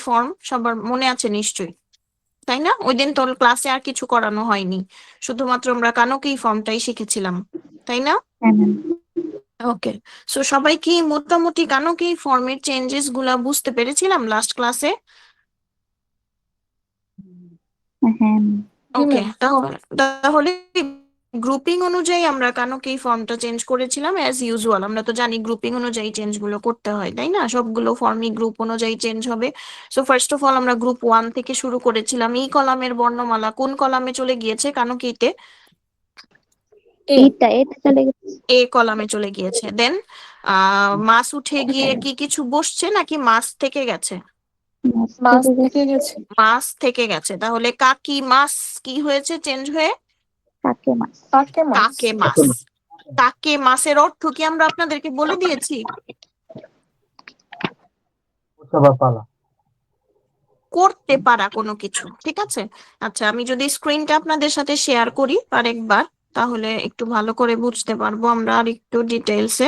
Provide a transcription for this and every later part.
Form সবার মনে আছে নিশ্চয়ই, তাই না? ওই দিন তো ক্লাসে আর কিছু করানো হয়নি, শুধুমাত্র আমরা কানকেই ফর্মটাই শিখেছিলাম, তাই না? হ্যাঁ ম্যাম। ওকে, সো সবাই কি মোটামুটি কানকেই ফর্মের চেঞ্জেস গুলা বুঝতে পেরেছিলাম লাস্ট ক্লাসে? হ্যাঁ ওকে, তাহলে গ্রুপিং অনুযায়ী আমরা কানকেই ফর্মটা চেঞ্জ করেছিলাম অ্যাজ ইউজুয়াল। আমরা তো জানি গ্রুপিং অনুযায়ী চেঞ্জ গুলো করতে হয়, তাই না? সবগুলো ফর্মই গ্রুপ অনুযায়ী চেঞ্জ হবে। সো ফার্স্ট অফ অল আমরা গ্রুপ 1 থেকে শুরু করেছিলাম। এই কলামের বর্ণমালা কোন কলামে চলে গিয়েছে কানকেইতে? এইটা চলে গেছে। এ কলামে চলে গিয়েছে। দেন মাস উঠে গিয়ে কি কিছু বসছে নাকি মাস থেকে গেছে? মাছ থেকে গেছে। মাস থেকে গেছে, তাহলে কাকি মাস কি হয়েছে চেঞ্জ হয়ে? কাকে মাছ। কাকে মাস। কাকে মাসের অর্থ কি আমরা আপনাদেরকে বলে দিয়েছি? করতে পারা কোনো কিছু, ঠিক আছে? আচ্ছা, আমি যদি স্ক্রিনটা আপনাদের সাথে শেয়ার করি আরেকবার, তাহলে একটু ভালো করে বুঝতে পারবো আমরা আর একটু ডিটেলসে।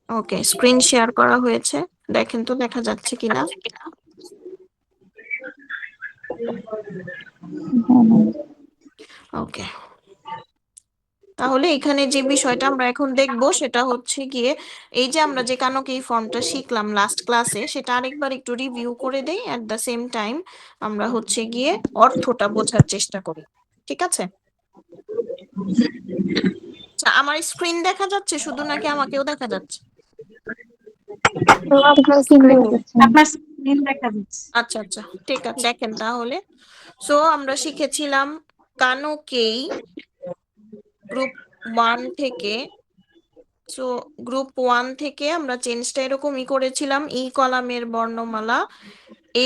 ওকে, স্ক্রিন শেয়ার করা হয়েছে, দেখেন তো দেখা যাচ্ছে কিনা। ওকে, তাহলে এখানে যে বিষয়টা আমরা এখন দেখব সেটা হচ্ছে গিয়ে এই যে আমরা যে কানক এই ফর্মটা শিখলাম লাস্ট ক্লাসে, সেটা আরেকবার একটু রিভিউ করে দেই। এট দ্য সেম টাইম আমরা হচ্ছে গিয়ে অর্থটা বোঝার চেষ্টা করি, ঠিক আছে? আচ্ছা, আমার স্ক্রিন দেখা যাচ্ছে শুধু নাকি আমাকেও দেখা যাচ্ছে? আপনার স্ক্রিন দেখা যাচ্ছে। আচ্ছা আচ্ছা, ঠিক আছে, দেখেন তাহলে। সো আমরা শিখেছিলাম কানকেই গ্রুপ 1 থেকে। সো গ্রুপ 1 থেকে আমরা চেঞ্জটা এরকমই করেছিলাম, ই কলামের বর্ণমালা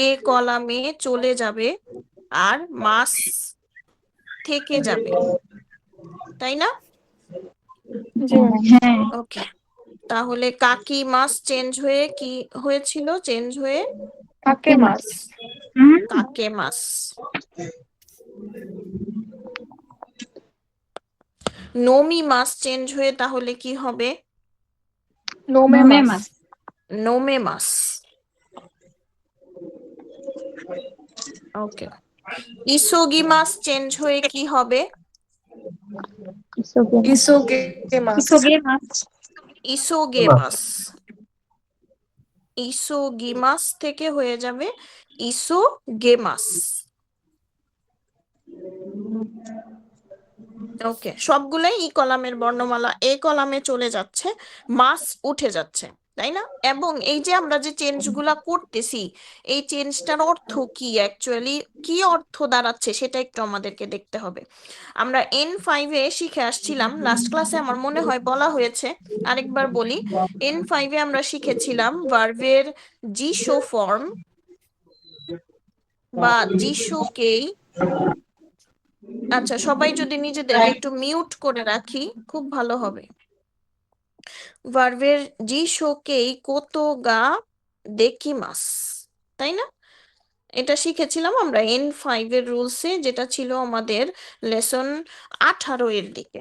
এ কলামে চলে যাবে আর মাস থেকে যাবে, তাই না? হ্যাঁ। ওকে, তাহলে কাকি মাস চেঞ্জ হয়ে কি হয়েছিল? চেঞ্জ হয়ে কাকে মাছ। কাকে মাস। নমি মাস চেঞ্জ হয়ে তাহলে কি হবে? নোমে মাছ। নোমে মাস। ওকে, ইসোগি মাস চেঞ্জ হয়ে কি হবে? ইসোগে মাছ। ইসোগে মাছ। ইসোগে মাস। ইসোগিমাস থেকে হয়ে যাবে ইসোগেমাস। ওকে, সবগুলাই ই কলামের বর্ণমালা এ কলামে চলে যাচ্ছে, মাস উঠে যাচ্ছে, তাই না? এবং এই যে আমরা যে চেঞ্জগুলা করতেছি, এই চেঞ্জটার অর্থ কি, অ্যাকচুয়ালি কি অর্থ দাঁড়াচ্ছে সেটা একটু আমাদেরকে দেখতে হবে। আমরা N5-এ শিখে আসছিলাম, লাস্ট ক্লাসে আমার মনে হয় বলা হয়েছে, আরেকবার বলি। N5-এ আমরা শিখেছিলাম ভার্বের জিশো ফর্ম বা জিশোকেই। আচ্ছা, সবাই যদি নিজেদেরকে একটু মিউট করে রাখি খুব ভালো হবে। ভার্বের জিশোকেই কোতোগা দেকিমাস, তাই না? এটা শিখেছিলাম আমরা N5-এর রুলসে, যেটা ছিল আমাদের লেসন 18 এর দিকে।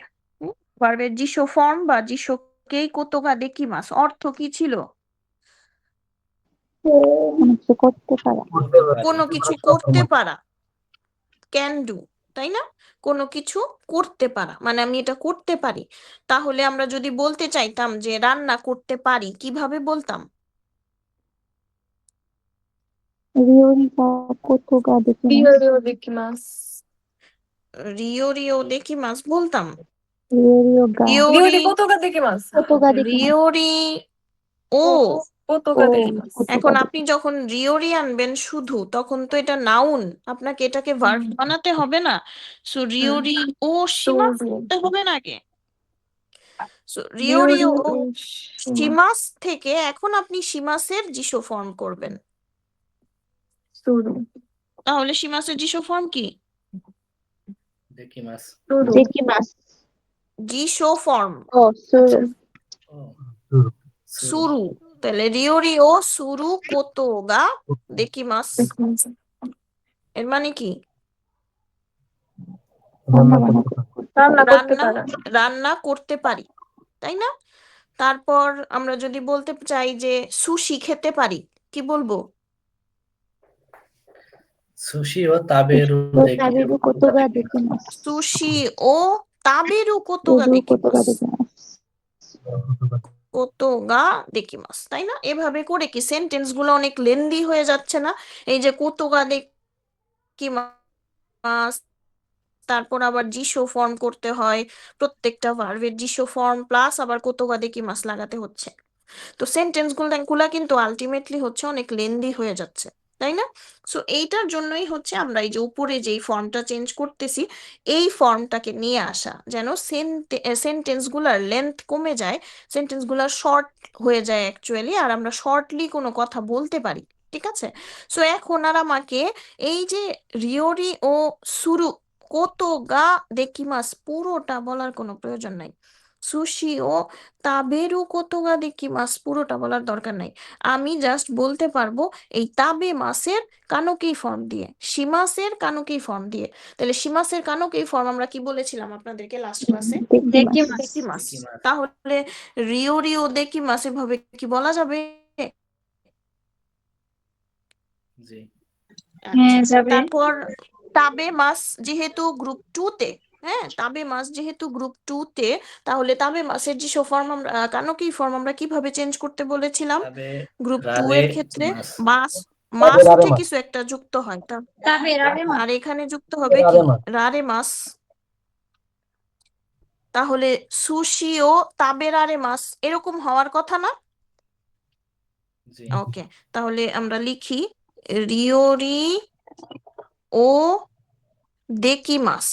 ভার্বের জিশো ফর্ম বা জিশোকেই কোতোগা দেকিমাস অর্থ কি ছিল? কিছু করতে পারা। কোনো কিছু করতে পারা, ক্যান ডু, তাই না? কোনো কিছু করতে পারা মানে আমি এটা করতে পারি। তাহলে আমরা যদি বলতে চাইতাম যে রান্না করতে পারি, কিভাবে বলতাম? রিওরিকা কোতোগা দেখিমাস। রিও রিও দেখি মাছ বলতাম। রিওরিওগা রিওরি কোতোগা দেখিমাস। রিওরি ও। কোতোগা দেখিমাস। এখন আপনি যখন রিওরি আনবেন শুধু, তখন তো এটা নাউন, আপনাকে এটাকে ভার্ব বানাতে হবে না। সো রিওরি ও সীমা করতে হবে না আগে। সো রিওরি ও সীমাস থেকে এখন আপনি সীমাসের জিশো ফর্ম করবেন। তাহলে সীমাসের জিশো ফর্ম কি? দেকিমাস। জিশো ফর্ম ও সুরু। সুরু। তাহলে রিওরি ও সুরু কোতোগা দেকিমাস, এর মানে কি? রান্না বান্না রান্না করতে রান্না পারা রান্না করতে পারি, তাই না? তারপর আমরা যদি বলতে চাই যে সুশি খেতে পারি, কি বলবো? সুশি ও তাবেরু দেখি তাবেরু কোতোগা দেখিমাস সুশি ও তাবেরু কোতোগা দেকিমাস, কোতোগা দেকিমাস, তাই না? এভাবে করে কি সেন্টেন্স গুলো অনেক লেন্দি হয়ে যাচ্ছে না? এই যে কোতোগা দেকিমাস, তারপর আবার জিশো ফর্ম করতে হয়, প্রত্যেকটা ভার্বের জিশো ফর্ম প্লাস আবার কোতোগা দেকিমাস লাগাতে হচ্ছে। তো সেন্টেন্স গুলা কিন্তু আলটিমেটলি হচ্ছে অনেক লেন্দি হয়ে যাচ্ছে, তাই না? সো এইটার জন্যই হচ্ছে আমরা এই যে উপরে যেই ফর্মটা চেঞ্জ করতেছি, এই ফর্মটাকে নিয়ে আসা, যেন সেন্টেন্স গুলার লেন্থ কমে যায়, সেন্টেন্স গুলা শর্ট হয়ে যায় অ্যাকচুয়ালি, আর আমরা শর্টলি কোনো কথা বলতে পারি। ঠিক আছে? সো এখন আর আমাকে এই যে রিওরি ও সুরু কোতো গা দেকিমাস পুরোটা বলার কোনো প্রয়োজন নাই। সুশি ও তাবেরু কোতোগা দেকিমাস পুরোটা বলার দরকার নাই। আমি জাস্ট বলতে পারবো এই তাবে মাসের কানোকেই ফর্ম দিয়ে, শিমাসের কানোকেই ফর্ম দিয়ে। তাহলে শিমাসের কানোকেই ফর্ম আমরা কি বলেছিলাম আপনাদেরকে লাস্ট ক্লাসে? দেখিমাস দেকিমাস। দেকিমাস। তাহলে রিও রিও দেকিমাস এভাবে কি বলা যাবে? জি হ্যাঁ আচ্ছা, যাবে তারপর তাবে মাস যেহেতু গ্রুপ 2 তে, হ্যাঁ তাবে মাস যেহেতু গ্রুপ 2 তে, তাহলে তাবে মাসের যে ফর্ম আমরা কানোকি ফর্ম আমরা কিভাবে চেঞ্জ করতে বলেছিলাম? তাবে গ্রুপ 2 রারে এর ক্ষেত্রে মাস মাস মাস উঠে কিছু একটা যুক্ত হয় তাবে রাবে মাস আর এখানে যুক্ত হবে কি? রারে মাস। তাহলে সুশি ও তাবে রারে মাস এরকম হওয়ার কথা না? জি ওকে, তাহলে আমরা লিখি রিওরি ও দেকিমাস,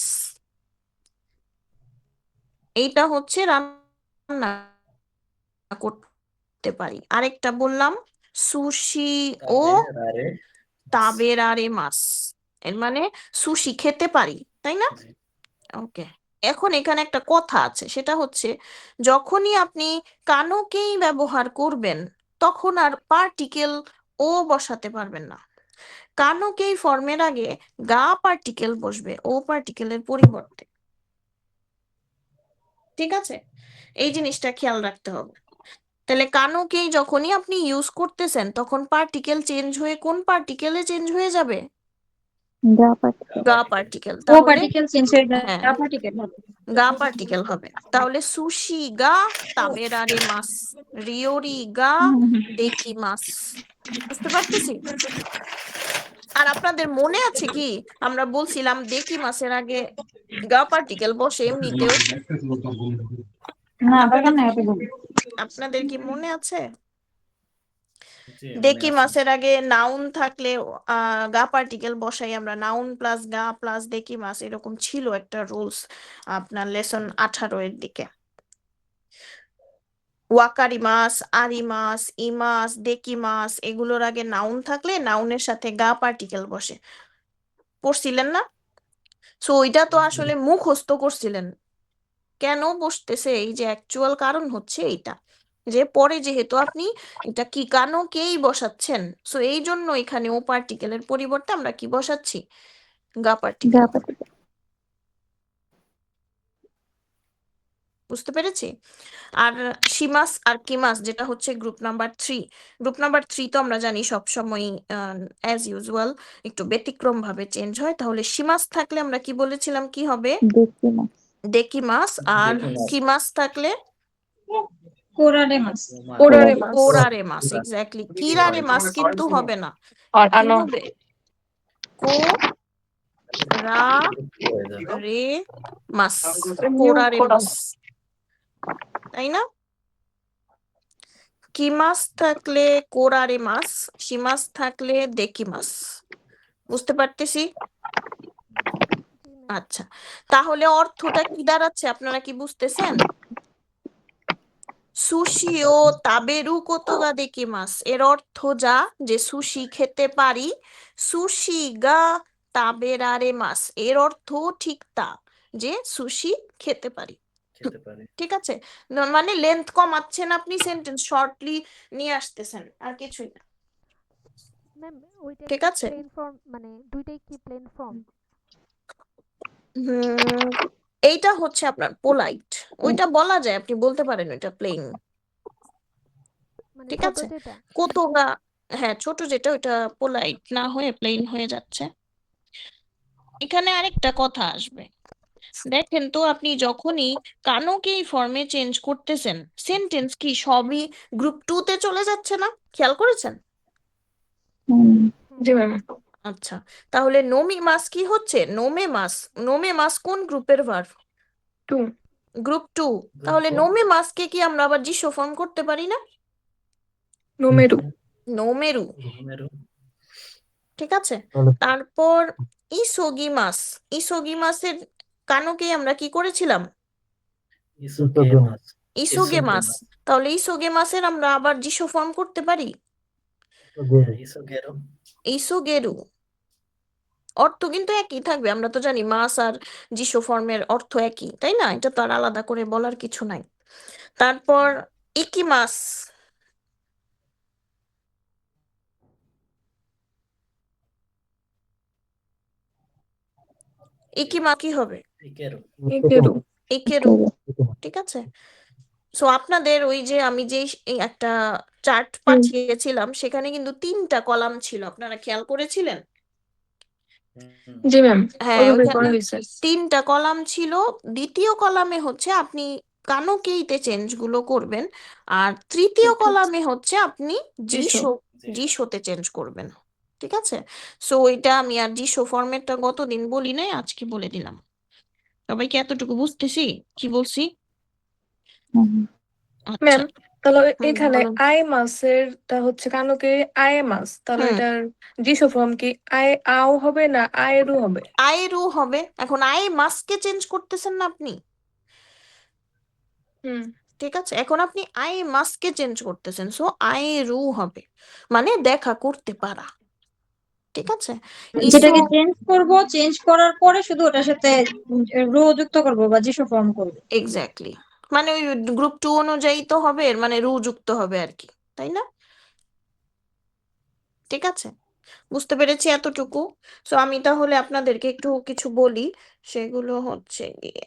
এইটা হচ্ছে রান্না করতে পারি। আরেকটা বললাম সুশি ও তাবে রারে তাবেরারে মাস, এর মানে সুশি খেতে পারি, তাই না? জি ওকে, এখন এখানে একটা কথা আছে, সেটা হচ্ছে যখনই আপনি কানোকেই ব্যবহার করবেন তখন আর পার্টিকেল ও বসাতে পারবেন না। কানোকেই ফর্মের আগে গা পার্টিকেল বসবে ও পার্টিকেলের পরিবর্তে। ঠিক আছে? এই জিনিসটা খেয়াল রাখতে হবে। তাহলে কানোকেই যখনই আপনি ইউজ করতেছেন তখন পার্টিকেল চেঞ্জ হয়ে কোন পার্টিকেলে চেঞ্জ হয়ে যাবে? গা পাটিকেল গা পার্টিকেল। ও তাহলে পার্টিকেল চেঞ্জ হয়ে হ্যাঁ গা পার্টিকেল হবে গা পার্টিকেল হবে। তাহলে সুশি গা তাবেরারে মাস, রিওরি গা দেকি মাস। বুঝতে পারতেছি? আর আপনাদের মনে আছে কি আমরা বলছিলাম দেকি মাসের আগে গা পার্টিকেল বসে এমনিতেও? না বাবা আপনাদের না এটা বলি আপনাদের কি মনে আছে? জি মনে ডেকি আছে মাসের আগে নাউন থাকলে গা পার্টিকেল বসাই আমরা, নাউন প্লাস গা প্লাস ডেকি মাস, এরকম ছিল একটা রুলস আপনার লেসন 18 এর দিকে। ওয়াকারি মাস, আরি মাস, ইমাস, ডেকি মাস এগুলোর আগে নাউন থাকলে নাউনের সাথে গা পার্টিকেল বসে, পড়ছিলেন না? সো ওইটা তো আসলে মুখস্থ করছিলেন। কেন বসতেছে এই যে অ্যাকচুয়াল কারণ হচ্ছে এইটা, যে পরে যেহেতু আপনি এটা কি কানোকেই বসাচ্ছেন, সো এই জন্য এখানে ও পার্টিকেলের পরিবর্তে আমরা কি বসাচ্ছি? গা পার্টিকেল। গা পাটিকেল বুঝতে পেরেছি? আর শিমাস আর কিমাস যেটা হচ্ছে গ্রুপ নাম্বার 3, গ্রুপ নাম্বার 3 তো আমরা জানি সবসময় অ্যাজ ইউজুয়াল একটু ব্যতিক্রম ভাবে চেঞ্জ হয়। তাহলে শিমাস থাকলে আমরা কি বলেছিলাম কি হবে? দেখিমাস দেকিমাস। আর দেকিমাস। কিমাস থাকলে কোরারে মাস কোরারে মাস। কোরারে মাস, এক্স্যাক্টলি। কিরারে মাস কিন্তু হবে না, কি হবে? কো রা হয়ে যাবে রে মাস, কোরারে মাস, তাই না? কি মাস থাকলে কোরারে মাস, শিমাস থাকলে দেকি মাস। বুঝতে পারতেছি? আচ্ছা, তাহলে অর্থটা কি দাঁড়াচ্ছে আপনারা কি বুঝতেছেন? সুশি ও তাবেরু কোতোগা দেকি মাস এর অর্থ যা, যে সুশি খেতে পারি, সুশি গা তাবেরারে মাস এর অর্থ ঠিক তা, যে সুশি খেতে পারি। খেতে পারি ঠিক আছে? মানে লেন্থ কমাচ্ছেন আপনি, সেন্টেন্স শর্টলি নিয়ে আসতেছেন, আর কিছুই না। ম্যাম ওইটা ঠিক কি আছে? প্লেন ফর্ম, মানে দুইটাই কি প্লেন ফর্ম? হুম, এইটা হচ্ছে আপনার পোলাইট, ওইটা বলা যায়, আপনি বলতে পারেন ওইটা প্লেন, মানে ঠিক ছোট আছে। যেটা। কোতোগা, হ্যাঁ ছোট যেটা, ওইটা পোলাইট না হয়ে প্লেন হয়ে যাচ্ছে। এখানে আরেকটা কথা আসবে, দেখেন তো আপনি যখনই কানোকেই ফর্মে চেঞ্জ করতেছেন, সেন্টেন্স কি সবই গ্রুপ 2 তে চলে যাচ্ছে না, খেয়াল করেছেন? জি ম্যাম। আচ্ছা, তাহলে নোমি মাস কি হচ্ছে, নোমে মাস, নোমে মাস কোন গ্রুপের ভার্ব? 2। গ্রুপ 2। Group তাহলে two, নোমে মাসকে কি আমরা আবার জিসো ফর্ম করতে পারি না? নোমেরু। নোমেরু, Nomeru, ঠিক আছে। তারপর ইসোগিমাস, ইসোগিমাসের কানোকে আমরা কি করেছিলাম? Isogemas, ইসোগেমাস। তাহলে ইসোগেমাসের আমরা আবার জিসো ফর্ম করতে পারি? Isogero, ইসোগেরু। অর্থ কিন্তু একই থাকবে, আমরা তো জানি মাস আর জিসো ফর্মের অর্থ একই, তাই না? এটা তো আর আলাদা করে বলার কিছু নাই। তারপর ইকিমাস, ইকিমা কি হবে? Ikero, ইকেরু। ইকেরু, ঠিক আছে। সো আপনাদের ওই যে আমি যে এই একটা চার্ট পাঠিয়েছিলাম, সেখানে কিন্তু 3টা কলাম ছিল, আপনারা খেয়াল করেছিলেন? জি ম্যাম, হ্যাঁ, ওইভাবে ওইখানে করা হয়েছে। 3টা কলাম ছিল। দ্বিতীয় কলামে হচ্ছে আপনি কানোকেইতে চেঞ্জ গুলো করবেন, আর তৃতীয় কলামে হচ্ছে আপনি জিসো। জিসো, জিসোতে চেঞ্জ করবেন, ঠিক আছে। সো এটা আমি আর জিসো ফরম্যাটটা গতদিন বলি নাই, আজকে বলে দিলাম। সবাইকে এতটুকু বুঝতেছি কি বলছি? আচ্ছা, ম্যাম, তাহলে এখানে বলুন। আই মাসেরটা হচ্ছে কানোকে আই মাস, তাহলে হুম, এটার জিসো ফর্ম কি আই আও হবে না আয়েরু হবে? আয়েরু হবে। এখন আয়ে মাসকে চেঞ্জ করতেছেন না আপনি, হুম। ঠিক আছে। এখন আপনি আয়ে মাসকে চেঞ্জ করতেছেন, সো আয়েরু হবে, মানে দেখা করতে পারা, ঠিক আছে। ইসো, যেটাকে চেঞ্জ করব, চেঞ্জ করার পরে শুধু ওটার সাথে রো যুক্ত করব বা জিসো ফর্ম করব। এক্স্যাক্টলি, মানে ওই গ্রুপ 2 অনুযায়ী তো হবে, এর মানে রু যুক্ত হবে আর কি, তাই না? ঠিক আছে, বুঝতে পেরেছি এতটুকু। সো আমি তাহলে আপনাদেরকে একটু কিছু বলি, সেগুলো হচ্ছে গিয়ে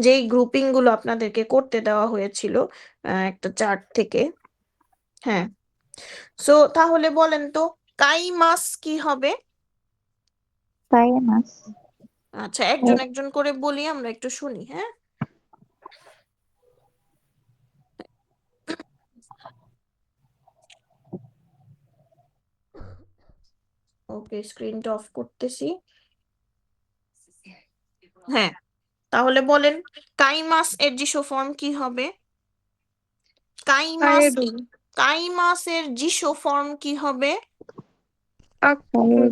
যেই গ্রুপিং গুলো আপনাদেরকে করতে দেওয়া হয়েছিল একটা চার্ট থেকে। হ্যাঁ, সো তাহলে বলেন তো কাই মাস কি হবে? কায়েমাস, আচ্ছা, একজন একজন করে বলি, আমরা একটু শুনি, হ্যাঁ। ওকে, স্ক্রিনটা অফ করতেছি। হ্যাঁ, তাহলে বলেন কাইমাস এর জিসো ফর্ম কি হবে? কাইমাস, আয়েরু। কাইমাসের জিসো ফর্ম কি হবে?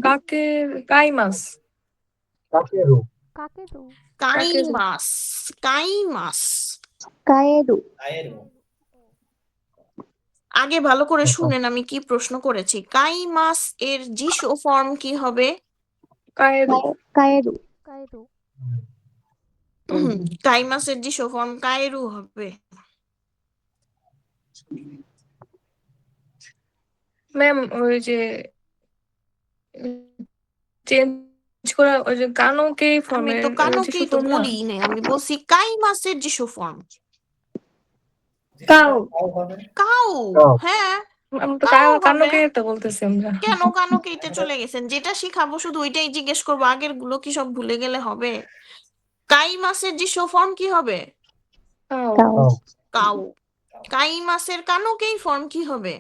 কাকে কাই মাস। কাকেরু কাকেরু। কাইমাস, কাইমাস। কায়েরু, Aero, আগে ভালো করে শুনেন আমি কি প্রশ্ন করেছি। কাইমাস এর জিসো ফর্ম কি হবে? কায়েরু। কায়েরু, কায়েরু। কাইমাসের জিসো ফর্ম কায়েরু হবে। ম্যাম, ওই যে চেঞ্জ করা, ওই যে কানোকে আমি ফর্মের তো জিসো কানোকেই তো ফর্ম না? বলিই নাই, আমি বলছি কাইমাসের জিসো ফর্ম কাউ, How হবে? কাউ। কাউ। হ্যাঁ, আমি তো কাউ হবে। কানোকে তো বলতেছি আমরা। কেন কানোকেইতে চলে গেছেন? যেটা শিখাবো শুধু ওইটাই জিজ্ঞেস করবো, আগের গুলো কি সব ভুলে গেলে হবে? কাই মাসের জিসো ফর্ম কি হবে? কাও। Cow, cow. কাই মাসের কানোকেই ফর্ম কি হবে?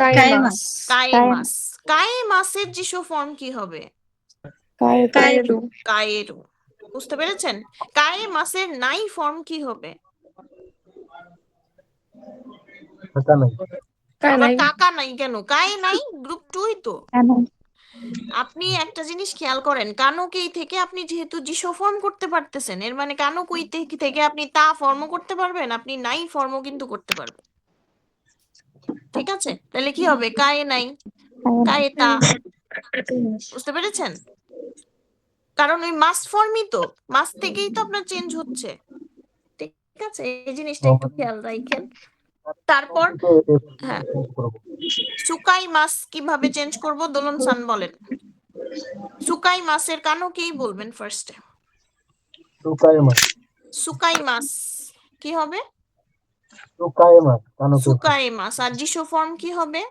কাই কায়েমাস, মাস। কাই কায়েমাস, মাস। কাই মাসের জিসো ফর্ম কি হবে? কায়েরু, কায়েরু। কায়েরু। বুঝতে পেরেছেন? কাই মাসের নাই ফর্ম কি হবে? থাকা নাই কাই আবার নাই। কাকা নাই কেন? কাই নাই গ্রুপ 2ই তো। কেন? আপনি একটা জিনিস খেয়াল করেন, কানোকেই থেকে আপনি যেহেতু জিসো ফর্ম করতে পারতেছেন, এর মানে কানোকই থেকে আপনি তা ফর্মও করতে পারবেন, আপনি নাই ফর্মও কিন্তু করতে পারবেন, ঠিক আছে। তাহলে কি হবে? কায়ে নাই, কায়ে তা। বুঝতে পেরেছেন? কারণ ওই মাস ফর্মই তো, মাস থেকেই তো আপনার চেঞ্জ হচ্ছে, ঠিক আছে। এই জিনিসটা একটু খেয়াল রাখেন। তারপর হ্যাঁ, সুকাই মাস কিভাবে চেঞ্জ করব? দোলন সান বলেন। সুকাই মাছের কানোকেই বলবেন ফার্স্টে। Sukaima. সুকাই মাছ কি হবে? Sukaima. Kano ke? সুকাই মাছ। আর জিসো ফর্ম কি হবে?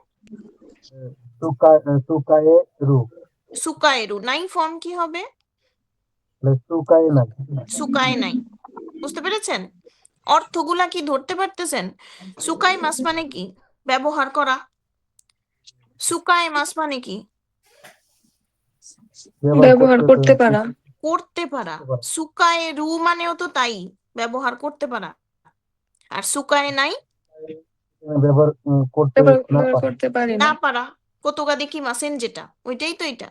Sukaeru. সুকাইরু। নাই ফর্ম কি হবে? Sukainai. সুকাই নাই। বুঝতে পেরেছেন? অর্থগুলা কি ধরতে পারতেছেন? সুকাই মাছ মানে কি? ব্যবহার করা। সুকাই মাছ মানে কি? ব্যবহার করতে পারা। করতে পারা। সুকায় রু মানেও তো তাই, ব্যবহার করতে পারা। আর সুকায় নাই ব্যবহার করতে না ব্যবহার পারা। করতে পারি না না। পারা। কতকা দেখি মাসেন যেটা, ওইটাই তো এটা।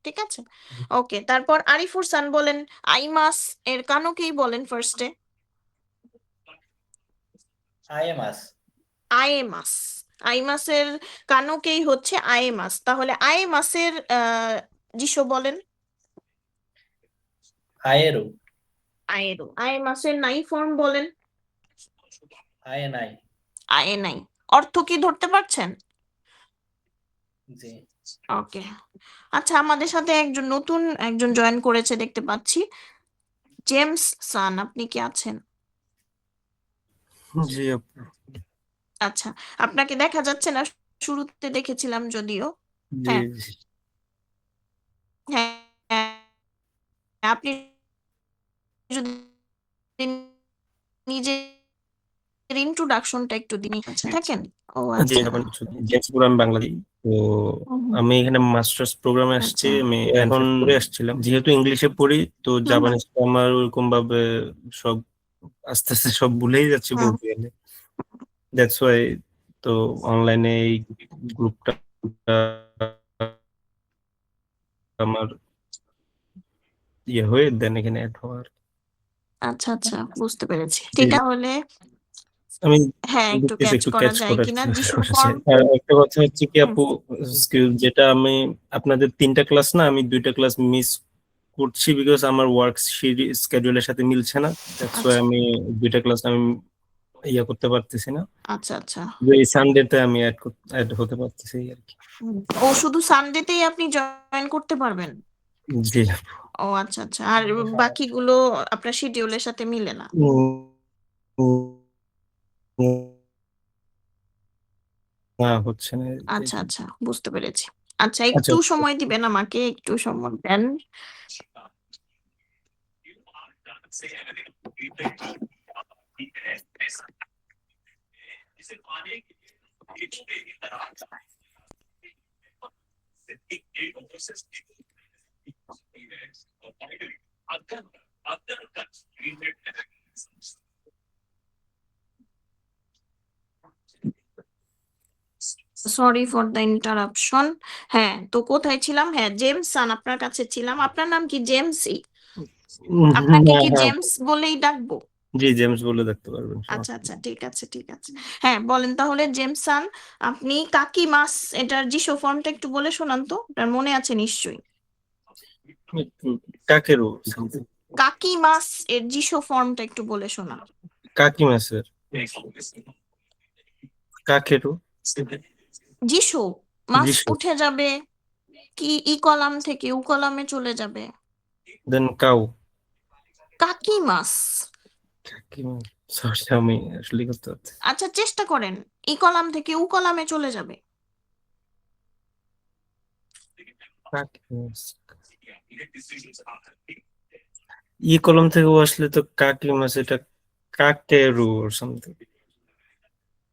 ঠিক আছে, ওকে। তারপর আরিফুর সান বলেন আই মাস এর কানোকেই বলেন ফার্স্টে। আয়েমাস। আয়ে মাস। আই মাসের কানোকেই হচ্ছে আয়ে মাস। তাহলে আয়ে মাসের জিসো বলেন। আয়েরু। আয়েরো। আয়ে মাসের নাই ফর্ম বলেন। আয়ে নাই। আয়ে নাই। অর্থ কি ধরতে পারছেন? জি। ওকে, আচ্ছা। আমাদের সাথে নতুন একজন জয়েন করেছে দেখতে পাচ্ছি, জেমস সান। আপনি কি আছেন? জি আপু। আচ্ছা, আপনাকে দেখা যাচ্ছে না, শুরুতে দেখেছিলাম যদিও। জি হ্যাঁ জি। হ্যাঁ হ্যাঁ, আপনি যদি নিজের ইন্ট্রোডাকশনটা একটু দিন থাকেন। ও জি আচ্ছা। এখন জেমস পুরান বাংলাদেশ। তো আমি এখানে মাস্টার্স প্রোগ্রামে আসছি। আচ্ছা। আমি এখন পড়ে আসছিলাম, যেহেতু ইংলিশে পড়ি তো জাপানিজ আমার ওরকম ভাবে সব আস্তে আস্তে সব ভুলেই যাচ্ছি বলতে গেলে। দ্যাটস ওয়াই তো অনলাইনে এই গ্রুপটা আমার ইয়ে হয়ে দেন এখানে অ্যাড হওয়ার। আচ্ছা আচ্ছা, বুঝতে পেরেছি। জি। ঠিক তাহলে আমি হ্যাঁ, একটু দেখতেছি ক্যাচ একটু করা ক্যাচ যায় করার কিনা চেষ্টা যিশু করছি। ফর্ম। আর একটা কথা হচ্ছে কি আপু, যেটা আমি আপনাদের 3টা ক্লাস না, আমি 2টা ক্লাস মিস করছি বিকজ আমার ওয়ার্ক স্কেডিউলের সাথে মিলছে না। দ্যাটস ওয়াই আচ্ছা আমি 2টা ক্লাস আমি ইয়া করতে পারতেছি না। আচ্ছা আচ্ছা। এই সানডেতে আমি অ্যাড হতে পারতেছি আর কি। ও শুধু সানডেতেই আপনি জয়েন করতে পারবেন? জি। ও আচ্ছা আচ্ছা। আর বাকিগুলো আপনার শিডিউলের সাথে মিলে না? না হচ্ছে না। আচ্ছা আচ্ছা, বুঝতে পেরেছি। আচ্ছা, আচ্ছা একটু সময় দিবেন আমাকে, একটু সময় দেন। Sorry for the interruption. হ্যাঁ, তো কোথায় ছিলাম? হ্যাঁ, জেমস সান আপনার কাছে ছিলাম। আপনার নাম কি জেমসই? আপনাকে হ্যাঁ কি হ্যাঁ জেমস বলেই ডাকবো? জি, জেমস বলে দেখতে পারবেন। আচ্ছা আচ্ছা, ঠিক আছে ঠিক আছে। হ্যাঁ, বলেন তাহলে জেমস সান, আপনি কাকি মাস এটার জিসো ফর্মটা একটু বলে শোনান তো, আপনার মনে আছে নিশ্চয়ই। কাকেরও কাকি মাস এর জিসো ফর্মটা একটু বলে শোনান। কাকিমা স্যার। কাকেরও জিসো মাস যিশু, উঠে যাবে, কি ই কলাম থেকে উ কলামে চলে যাবে। দেন কাউ। কাকি মাস। কাকিমা, সরি আমি আসলে করতে পারছি। আচ্ছা, চেষ্টা করেন, ই কলাম থেকে উ কলামে চলে যাবে। কাকিমা, ই কলম থেকে ও আসলে তো কাকিমা, সেটা কাকেরু or something।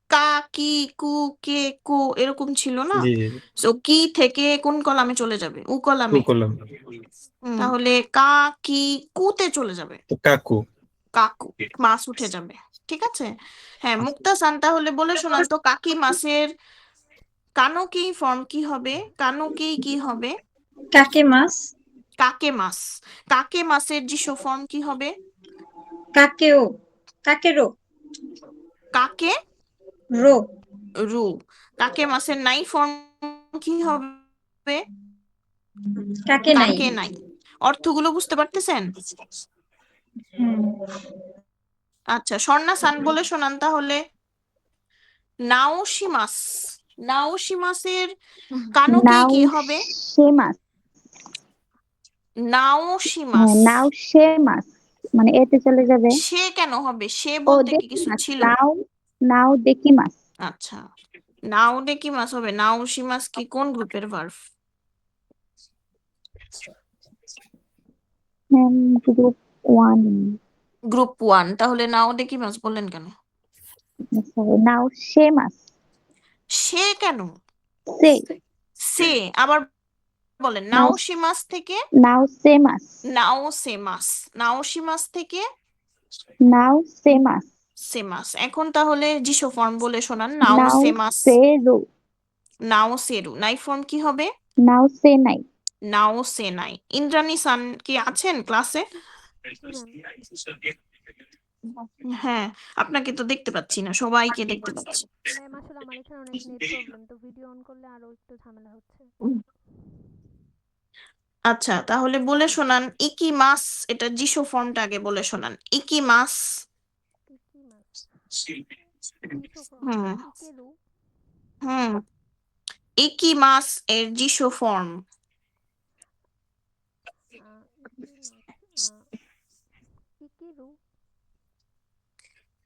কা, কি, কু, কে, কো এরকম ছিল না? জি জি জি। সো কি থেকে কোন কলামে চলে যাবে? উ কু কলামে। কলম তাহলে কা, কি, কুতে চলে যাবে। তো কাকু। কাকু। মাছ উঠে যাবে। ঠিক আছে। হ্যাঁ, মুক্তাসান তাহলে বলে শোনান তো, কাকি মাছের কানোকেই ফর্ম কি হবে? কানোকেই কি হবে? কাকে মাছ? কাকে মাছ। কাকে মাছের জিসো ফর্ম কি হবে? কাকেও। কাকেরও। কাকে রো। রু। কাকে মাছের নাই ফর্ম কি হবে? কাকে নাই। কাকে নাই। অর্থগুলো বুঝতে পারতেছেন? হুম। আচ্ছা, স্বর্ণা সান বলে শোনান তাহলে। নাওশিমাস। নাওশিমাসের কানোকেই কি হবে? নাউশিমাস নাওশিমাস। নাও সে মাস মানে এতে চলে যাবে। সে কেন হবে? সে ও বলতে কি দেখি কিছু মাস, ছিল? নাও নাও দেখি মাস। আচ্ছা, নাওডেকিমাস হবে। নাওশিমাস কি কোন গ্রুপের ভার্ব? Group one, group 1। তাহলে নাওডেকিমাস বললেন কেন? নাও সে মাস, সে কেন? সে সে। আবার বলেন, নাও নাওশিমাস থেকে নাও সে মাস, নাওসেমাস। নাওশিমাস থেকে নাও সে মাস, সেমাস। এখন তাহলে জিসো ফর্ম বলে শোনান। নাও নাওসেমাস, সে রো, নাওসেরু। নাই ফর্ম কি হবে? নাও সে নাই। নাওসেনাই। ইন্দ্রাণী সান কি আছেন ক্লাসে? হ্যাঁ, আপনাকে তো দেখতে পাচ্ছি না, সবাইকে দেখতে পাচ্ছি। ম্যাম আসলে আমার এখানে অনেক নেট প্রবলেম, তো ভিডিও অন করলে আরো একটু ঝামেলা হচ্ছে। আচ্ছা, তাহলে বলে শোনান ইকিমাস। এটা জিসো ফর্মটা আগে বলে শোনান। ইকিমাস। কি মাস? জিসো ফর্ম হুম ইকেরু। হুম ইকিমাস এর জিসো ফর্ম। ইকেরু।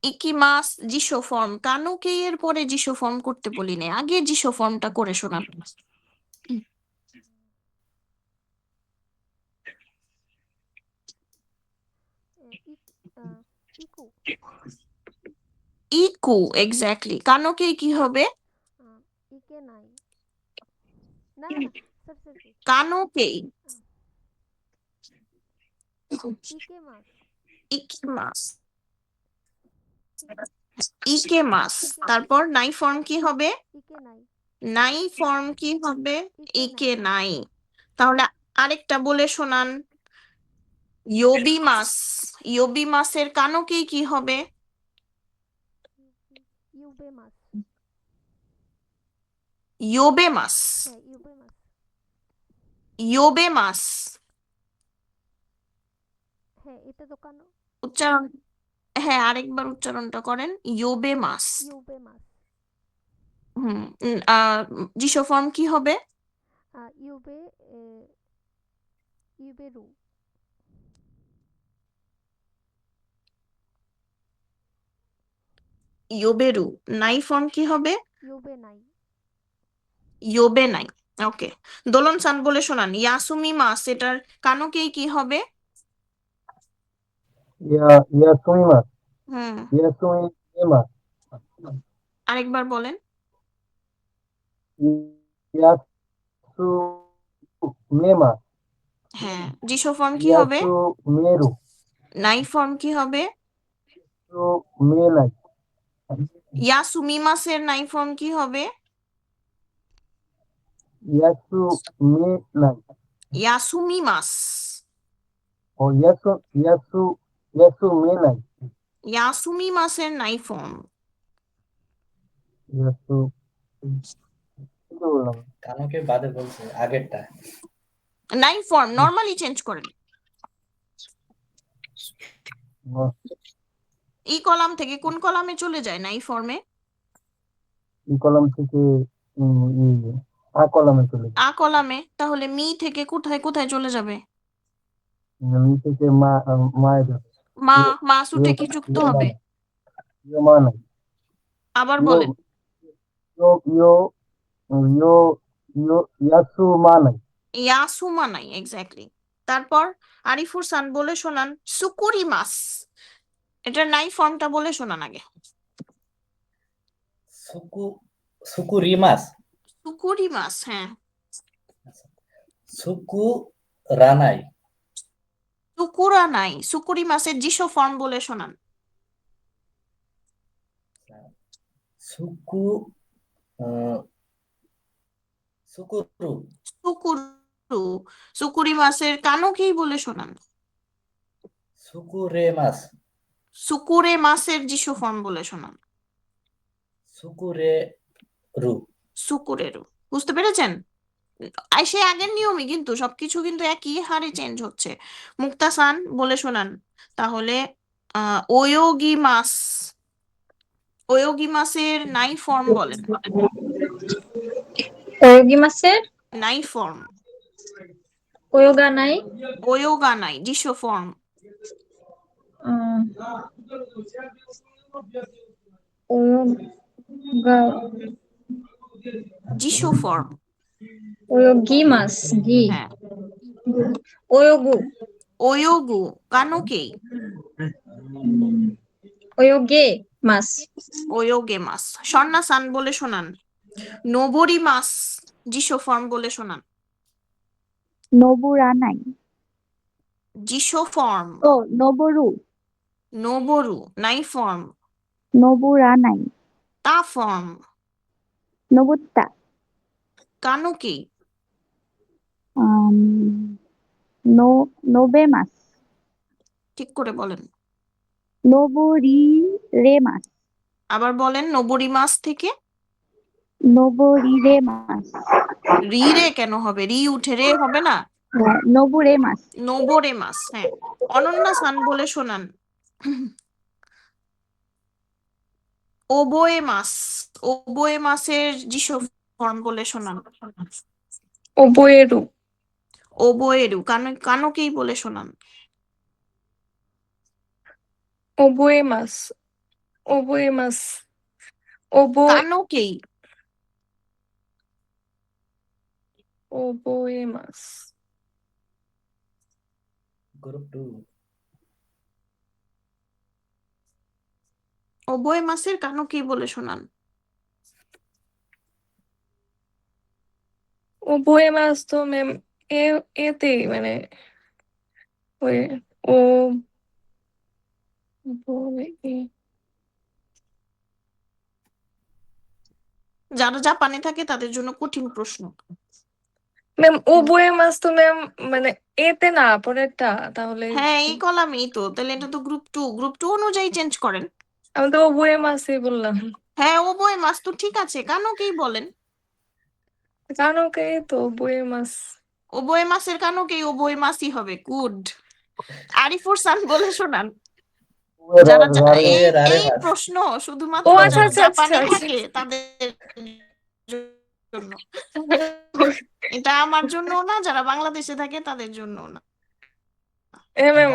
ইকিমাস জিসো ফর্ম। কানুকে এর পরে জিসো ফর্ম করতে বলি না, আগে জিসো ফর্মটা করে শোনান। ইকু। ইকু, এক্স্যাক্টলি। কানুকে কি হবে? ইকে নাই। না না না, স্যার স্যার স্যার। কানুকে। ইকে মাস। ইকিমাস, ইকেমাস। তারপর নাই ফর্ম কি হবে? ইকে নাই। নাই ফর্ম কি হবে? ইকে ইকে নাই। তাহলে আরেকটা বলে শোনান। ইয়োবিমাস। ইয়োবিমাসের কানুকে কি হবে? ইউবে মাস। ইয়োবেমাস। হ্যাঁ ইউবে মাস। ইয়োবেমাস। হ্যাঁ এটা তো কানো। উচ্চারণ, হ্যাঁ আরেকবার উচ্চারণটা করেন। ইয়োবেমাস। ইউবে মাস। হুম। জিসো ফর্ম কি হবে? ইউবে ইউবেরু। ইয়োবেরু। নাই ফর্ম কি হবে? ইউবে নাই। ইয়োবে নাই। ওকে, দোলন সান বলে শোনান। ইয়াসুমি মাস, এটার কানুকে কি হবে? ইয়াসুমি মাস, হুম, ইয়াসুমি মাস, আরেকবার বলেন। ইয়াসু মেমাস, হ্যাঁ, জিসো ফর্ম কি হবে? ইয়াসু মেরু, নাই ফর্ম কি হবে? ইয়াসু মেনাই, ইয়াসুমি মাসের নাই ফর্ম কি হবে? ইয়াসু মেনাই, ইয়াসুমি মাস। ও ইয়াসু মেনাই, ইয়াসুমি মাসের নাই ফর্ম। ইয়াসু কি বললাম? কানুকে বাদে বলছে আগেরটা। নাই ফর্ম নরমালি চেঞ্জ করেন। এই কলাম থেকে কোন কলামে চলে যায় নাই ফর্মে? ই কলাম থেকে আ কলামে চলে যায়। আ কলামে। তাহলে মি থেকে কোথায় কোথায় চলে যাবে? মি থেকে মায়ে যাবে। মা। মাস উঠে কি যুক্ত হবে? মা নাই। আবার বলেন। ইয়ো ইয়ো ইয়ো ইয়ো ইয়াসু মা নাই। ইয়াসুমা নাই, এক্স্যাক্টলি। তারপর আরিফুর সান বলে শোনান সুকুরি মাস। এটার নাই ফর্মটা বলে শোনান আগে। সুকুরিমাস। সুকুরি মাস, হ্যাঁ। সুকুরানাই। সুকুরা নাই। সুকুরি মাসের জিসো ফর্ম বলে শোনান। সুকু সুকুরু। সুকুরু। সুকুরি মাসের কানুকেই বলে শোনান। সুকুরেমাস। সুকুরে মাসের জিসো ফর্ম বলে শোনান। সুকুরেরু। সুকুরেরু। বুঝতে পেরেছেন? সে আগের নিয়মই, কিন্তু সবকিছু কিন্তু একই হারে চেঞ্জ হচ্ছে। মুক্তাসান বলে শোনান তাহলে ওয়োগি মাস। ওয়োগি মাসের নাই ফর্ম বলেন। ওয়োগি মাসের নাই ফর্ম। ওয়োগা নাই। ওয়োগা নাই, জিশো ফর্ম। আহ, ওয়োগা, জিশো ফর্ম। ওয়োগিমাস, গি, হ্যাঁ, ওয়োগু, ওয়োগু কানুকেই, ওয়োগে মাস, ওয়োগে মাস। স্বর্ণা সান বলে শোনান। নোবরি মাস জিশো ফর্ম বলে শোনান। নোবুরা নাই। জিশো ফর্ম। ও নোবরু। নোবরু নাই ফর্ম। নোবুরা নাই। তা ফর্ম। নোবুত্তা। কানুকেই, আম, নোবেমাস। ঠিক করে বলেন। নোবরি রে মাস। আবার বলেন নোবরি মাস থেকে। নোবরি রে মাস। রি রে কেন হবে? রি উঠে রে হবে না? নোবুরে মাস। নোবরে মাস। হ্যাঁ, অনন্যা সান বলে শোনান। ওবোয়ে মাস। ওবোয়ে মাসের জিশো ফর্ম বলে শোনান। ওবোয়েরু। ওবোয়েরু কানুকেই বলে শোনান। ওবোয়েমাস। ওবোয়েমাস। কানুকেই। ওবোয়েমাস। গ্রুপ 2, ওবোয়ে মাসের কানুকেই বলে শোনান। ওবোয়েমাস তো ম্যাম এতে মানে ওই ও যারা জাপানে থাকে তাদের জন্য কঠিন প্রশ্ন। ম্যাম ওবোয়েমাস তো ম্যাম মানে এতে না পরেরটা তাহলে। হ্যাঁ, এই কলামেই তো। তাহলে এটা তো গ্রুপ টু অনুযায়ী চেঞ্জ করেন। আমি তো ওবোয়েমাসই বললাম। হ্যাঁ, ওবোয়ে মাস তো ঠিক আছে, কানুকেই বলেন। কারণ তো ওবোয়েমাস। ওবোয়ে মাসের কানুকেই ওবোয়ে মাসই হবে। গুড। আরিফুর সান বলে শোনান। যারা এই রারে এই মাস। প্রশ্ন ও শুধুমাত্র আচ্ছা যারা আচ্ছা আচ্ছা জাপানে আচ্ছা। থাকে তাদের জন্য। এটা আমার জন্য না, যারা বাংলাদেশে থাকে তাদের জন্য না। ম্যাম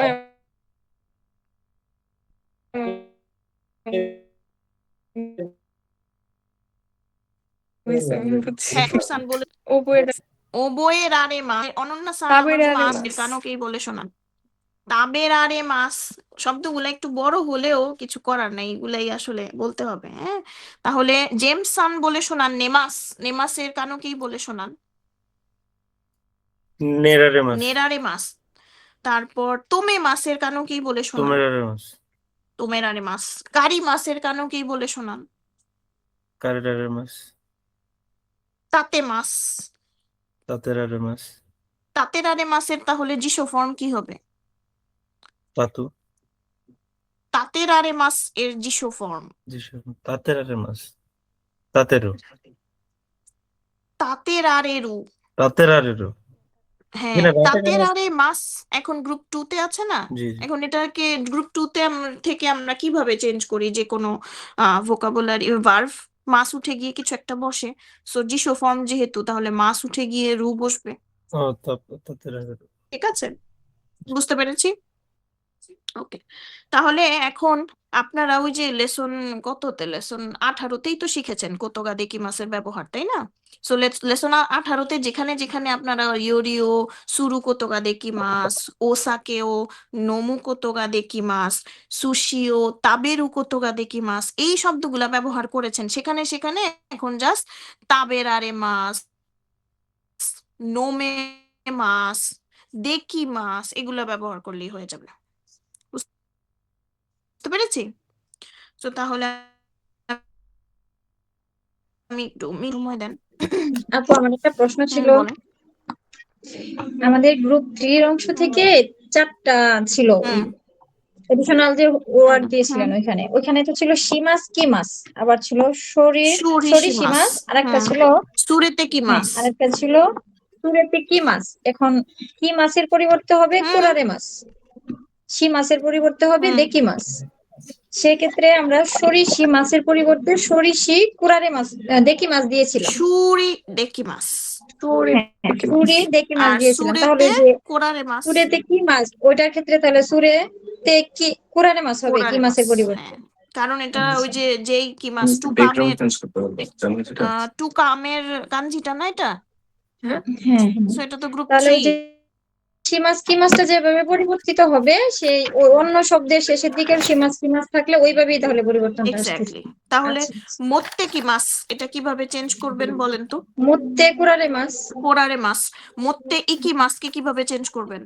বুঝছি। হ্যাঁ, আরিফুর সান বলে ওবোয়েটা ওবোয়ে রারে মাস। অনন্যা সান আবার তাবেরারে মাস এর মাস। কানুকেই বলে শোনান। তাবের আরে মাস শব্দগুলো একটু বড় হলেও কিছু করার নাই, এগুলাই আসলে বলতে হবে। হ্যাঁ, তাহলে জেমস সান বলে শোনান নেমাস। নেমাসের কানুকেই বলে শোনান। নেরারে মাস। নেরারে মাস। তারপর তোমে মাসের কানুকেই বলে শোনান। তোমেরারে মাস। তোমেরারে মাস। কারি মাসের কানুকেই বলে শোনান। কারেরারে মাস। তাতে মাস। তাতেরারে মাস। তাতেরারে মাসের তাহলে জিশো ফর্ম কি হবে? তাতু। তাতেরারে মাস এর জিশো ফর্ম। তাতেরারে মাস। তাতেরো। তাতেরারেরু। তাতেরারেরও। হ্যাঁ, জি না, তাতেরারে তাতের মাস। আরে মাস এখন গ্রুপ 2 তে আছে না? জি জি। এখন এটাকে গ্রুপ 2 তে থেকে আমরা কিভাবে চেঞ্জ করি? যে কোনো ভোকাবুলারি ভার্ভ মাস উঠে গিয়ে কিছু একটা বসে। সো জিশো ফর্ম যেহেতু, তাহলে মাস উঠে গিয়ে রু বসবে। ও তাতেরারেরও। ঠিক আছে, বুঝতে পেরেছি। ওকে, তাহলে এখন আপনারা ওই যে লেসন 18তেই তো শিখেছেন কোতোগা দেকি মাসের ব্যবহার, তাই না? সো লেসন 18তে যেখানে যেখানে আপনারা ইয়োরিও, সুরু কোতোগা দেকি মাস, ওসাকেও, নোমু কোতোগা দেকি মাস, সুশিও, তাবেরু কোতোগা দেকি মাস, এই শব্দগুলা ব্যবহার করেছেন, সেখানে সেখানে এখন জাস্ট তাবেরারে মাস, নোমে মাস, দেকি মাস এগুলা ব্যবহার করলেই হয়ে যাবে। বুঝতে পেরেছি? তো তাহলে আমি একটু সময় দেন। আপু আমার একটা প্রশ্ন ছিল। বলেন। আমাদের গ্রুপ 3 অংশ থেকে 4টা ছিল হুম এডিশনাল যে ওয়ার্ড হুম দিয়েছিলেন, হুম। ওইখানে তো ছিল শিমাস কি মাস, আবার ছিল সরি সুরিশি মাস। শিমাস, আর একটা হুম। ছিল সুরেতে কি হ্যাঁ মাস? আরেকটা ছিল সুরেতে কি মাস। এখন কি মাসের পরিবর্তে হবে হুম কুরারে মাস, শি মাসের পরিবর্তে হবে হুম। দেকি মাস। সেক্ষেত্রে আমরা সরিষি মাছের পরিবর্তে সরিষি কুরারে মাছ দেকি মাছ দিয়েছিলাম। সুরি দেকি মাস। সুরি হ্যাঁ, সুরে দেখি মাছ আর দিয়েছিলাম, তাহলে সুরেতে যে কোরারে মাছ। সুরেতে কি মাছ, ওইটার ক্ষেত্রে তাহলে সুরেতে কি কোরারে মাছ হবে কি কোরারে মাছ, মাছের পরিবর্তে? হ্যাঁ, কারণ এটা ওই যে যেই কি মাছ টুকামের টুকামের কাঞ্জিটা না এটা, হ্যাঁ হ্যাঁ, সো এটা তো গ্রুপ তাহলে 3। ওই যে সে মাছ কি মাছটা যেভাবে পরিবর্তিত হবে, সেই অন্য শব্দের শেষের দিকে সে মাছ কি মাছ থাকলে ওইভাবেই তাহলে পরিবর্তনটা আসতেছে। এক্স্যাক্টলি। তাহলে আচ্ছা, আচ্ছা। মত্তে কি মাছ, এটা কিভাবে চেঞ্জ করবেন বলেন তো? মধ্যে কোরারে মাছ, কোরারে মাছ। মত্তে ইকি মাছকে কিভাবে চেঞ্জ করবেন?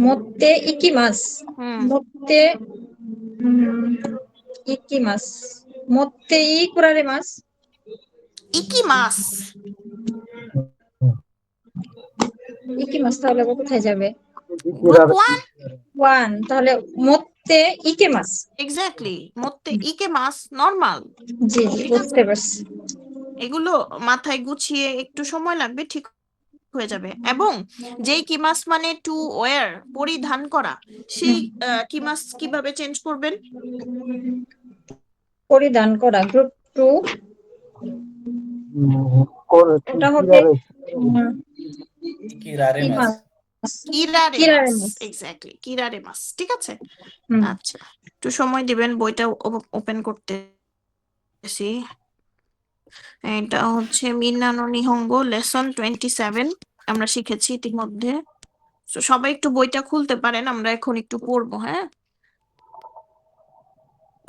মধ্যে ইকি মাছ, হুম, মধ্যে ইকি মাছ, মধ্যে ই কোরারে মাছ, ইকি মাছ। ইকি মাছ তাহলে আবার কোথায় যাবে? গ্রুপ 1, ওয়ান, তাহলে মধ্যে ইকে মাছ। এক্স্যাক্টলি, মত্তে ইকে মাছ নরমাল। জি জি, ঠিক আছে, বুঝতে পারছি। এগুলো মাথায় গুছিয়ে একটু সময় লাগবে, ঠিক হয়ে যাবে। এবং যেই কি মাছ মানে টু ওয়্যার, পরিধান করা, সেই কি মাছ কিভাবে চেঞ্জ করবেন? পরিধান করা, গ্রুপ 2, ওটা হবে কিরারে কি মাছ। মাছ? কিরারে কিরারে মাছ, মাছ। এক্স্যাক্টলি, কিরারে মাছ। ঠিক আছে, হুম। আচ্ছা, একটু সময় দিবেন, বইটা ওপেন করতেছি। এটা হচ্ছে মিন্নানো নিহঙ্গো লেসন 27, আমরা শিখেছি ইতিমধ্যে। So, সবাই একটু বইটা খুলতে পারেন, আমরা এখন একটু পড়বো। হ্যাঁ,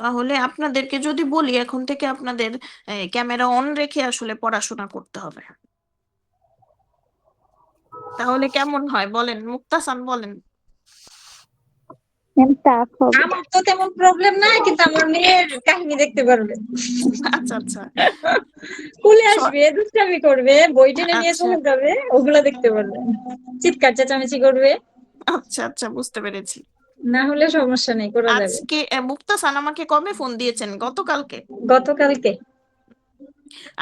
তাহলে আপনাদেরকে যদি বলি এখন থেকে আপনাদের ক্যামেরা অন রেখে আসলে পড়াশোনা করতে হবে, তাহলে কেমন হয় বলেন, মুক্তাসান বলেন। ম্যাম টাফ হবে। আমার তো তেমন প্রবলেম নাই, কিন্তু আমার মেয়ের কাহিনী দেখতে পারবে। আচ্ছা আচ্ছা, স্কুলে আসবে, দুষ্টামি করবে, বই টেনে নিয়ে আচ্ছা চলে যাবে, ওগুলা দেখতে পারবে, চিৎকার চেঁচামেচি করবে। আচ্ছা, আচ্ছা, বুঝতে পেরেছি। না হলে সমস্যা নেই, করা যাবে। আজকে মুক্তাসান আমাকে কবে ফোন দিয়েছেন? গতকালকে গতকালকে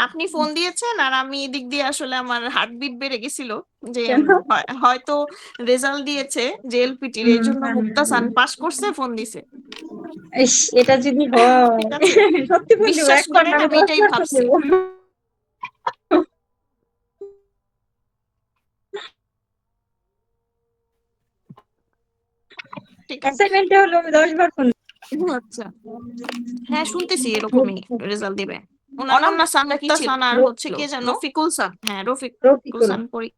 আপনি ফোন দিয়েছেন, আর আমি এদিক দিয়ে আসলে আমার হার্টবিট বেড়ে গেছিল যে কেন? হয়তো রেজাল্ট দিয়েছে যে এলপিটির, এই জন্য মুক্তাসান পাস করছে, ফোন দিছে। ইস, এটা যদি হয়, ঠিক আছে, সত্যি ফোন দিব, বিশ্বাস একবার করেন না, আমি 10 এটাই বার ফোন ভাবছি। দিব। ঠিক আছে, অ্যাসাইনমেন্টে হলো আমি 10 বার ফোন। আচ্ছা, হ্যাঁ শুনতেছি এরকমই রেজাল্ট দিবে। অনন্যা সান, মুক্তাসান, আর হচ্ছে কে যেন, রফিকুল সান। হ্যাঁ, রফিকুল রফিকুল। সান পড়ি।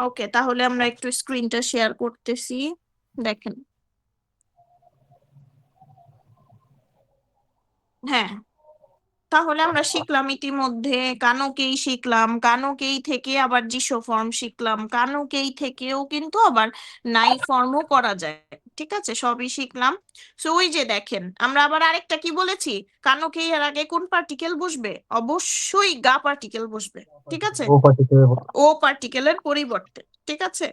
ওকে, তাহলে আমরা একটু স্ক্রিনটা শেয়ার করতেছি, দেখেন। হ্যাঁ, তাহলে আমরা শিখলাম ইতিমধ্যে কানোকেই শিখলাম, কানোকেই থেকে আবার জিসো ফর্ম শিখলাম, কানোকেই থেকেও কিন্তু আবার নাই ফর্মও করা যায়। ঠিক আছে, সবই শিখলাম। সো ওই যে দেখেন, আমরা আবার আরেকটা কি বলেছি, কানোকেই এর আগে কোন পার্টিকেল বসবে? অবশ্যই গা পার্টিকেল বসবে। ঠিক আছে, ও পার্টিকেল। ও পার্টিকেলের পরিবর্তে। ঠিক আছে,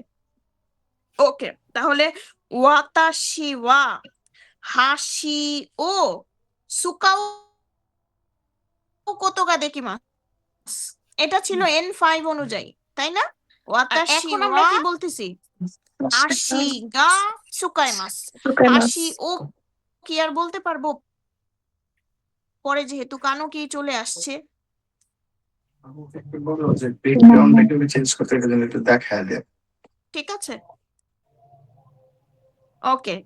ওকে, তাহলে ওয়াতাশি ওয়া, হাসি ও, সুকাও কোতোগা দেকিমাস, এটা ছিল N5 অনুযায়ী, তাই না? ওয়াতাশি এখন আমরা কি বলতেছি? হাসি গা সুকাইমাস। হাসি ও কি আর বলতে পারবো পরে, যেহেতু কানো কি চলে আসছে। বললো যে ব্যাকগ্রাউন্ডটাকে চেঞ্জ করতে গেলে একটু দেখায় দেয়। ঠিক আছে, ওকে,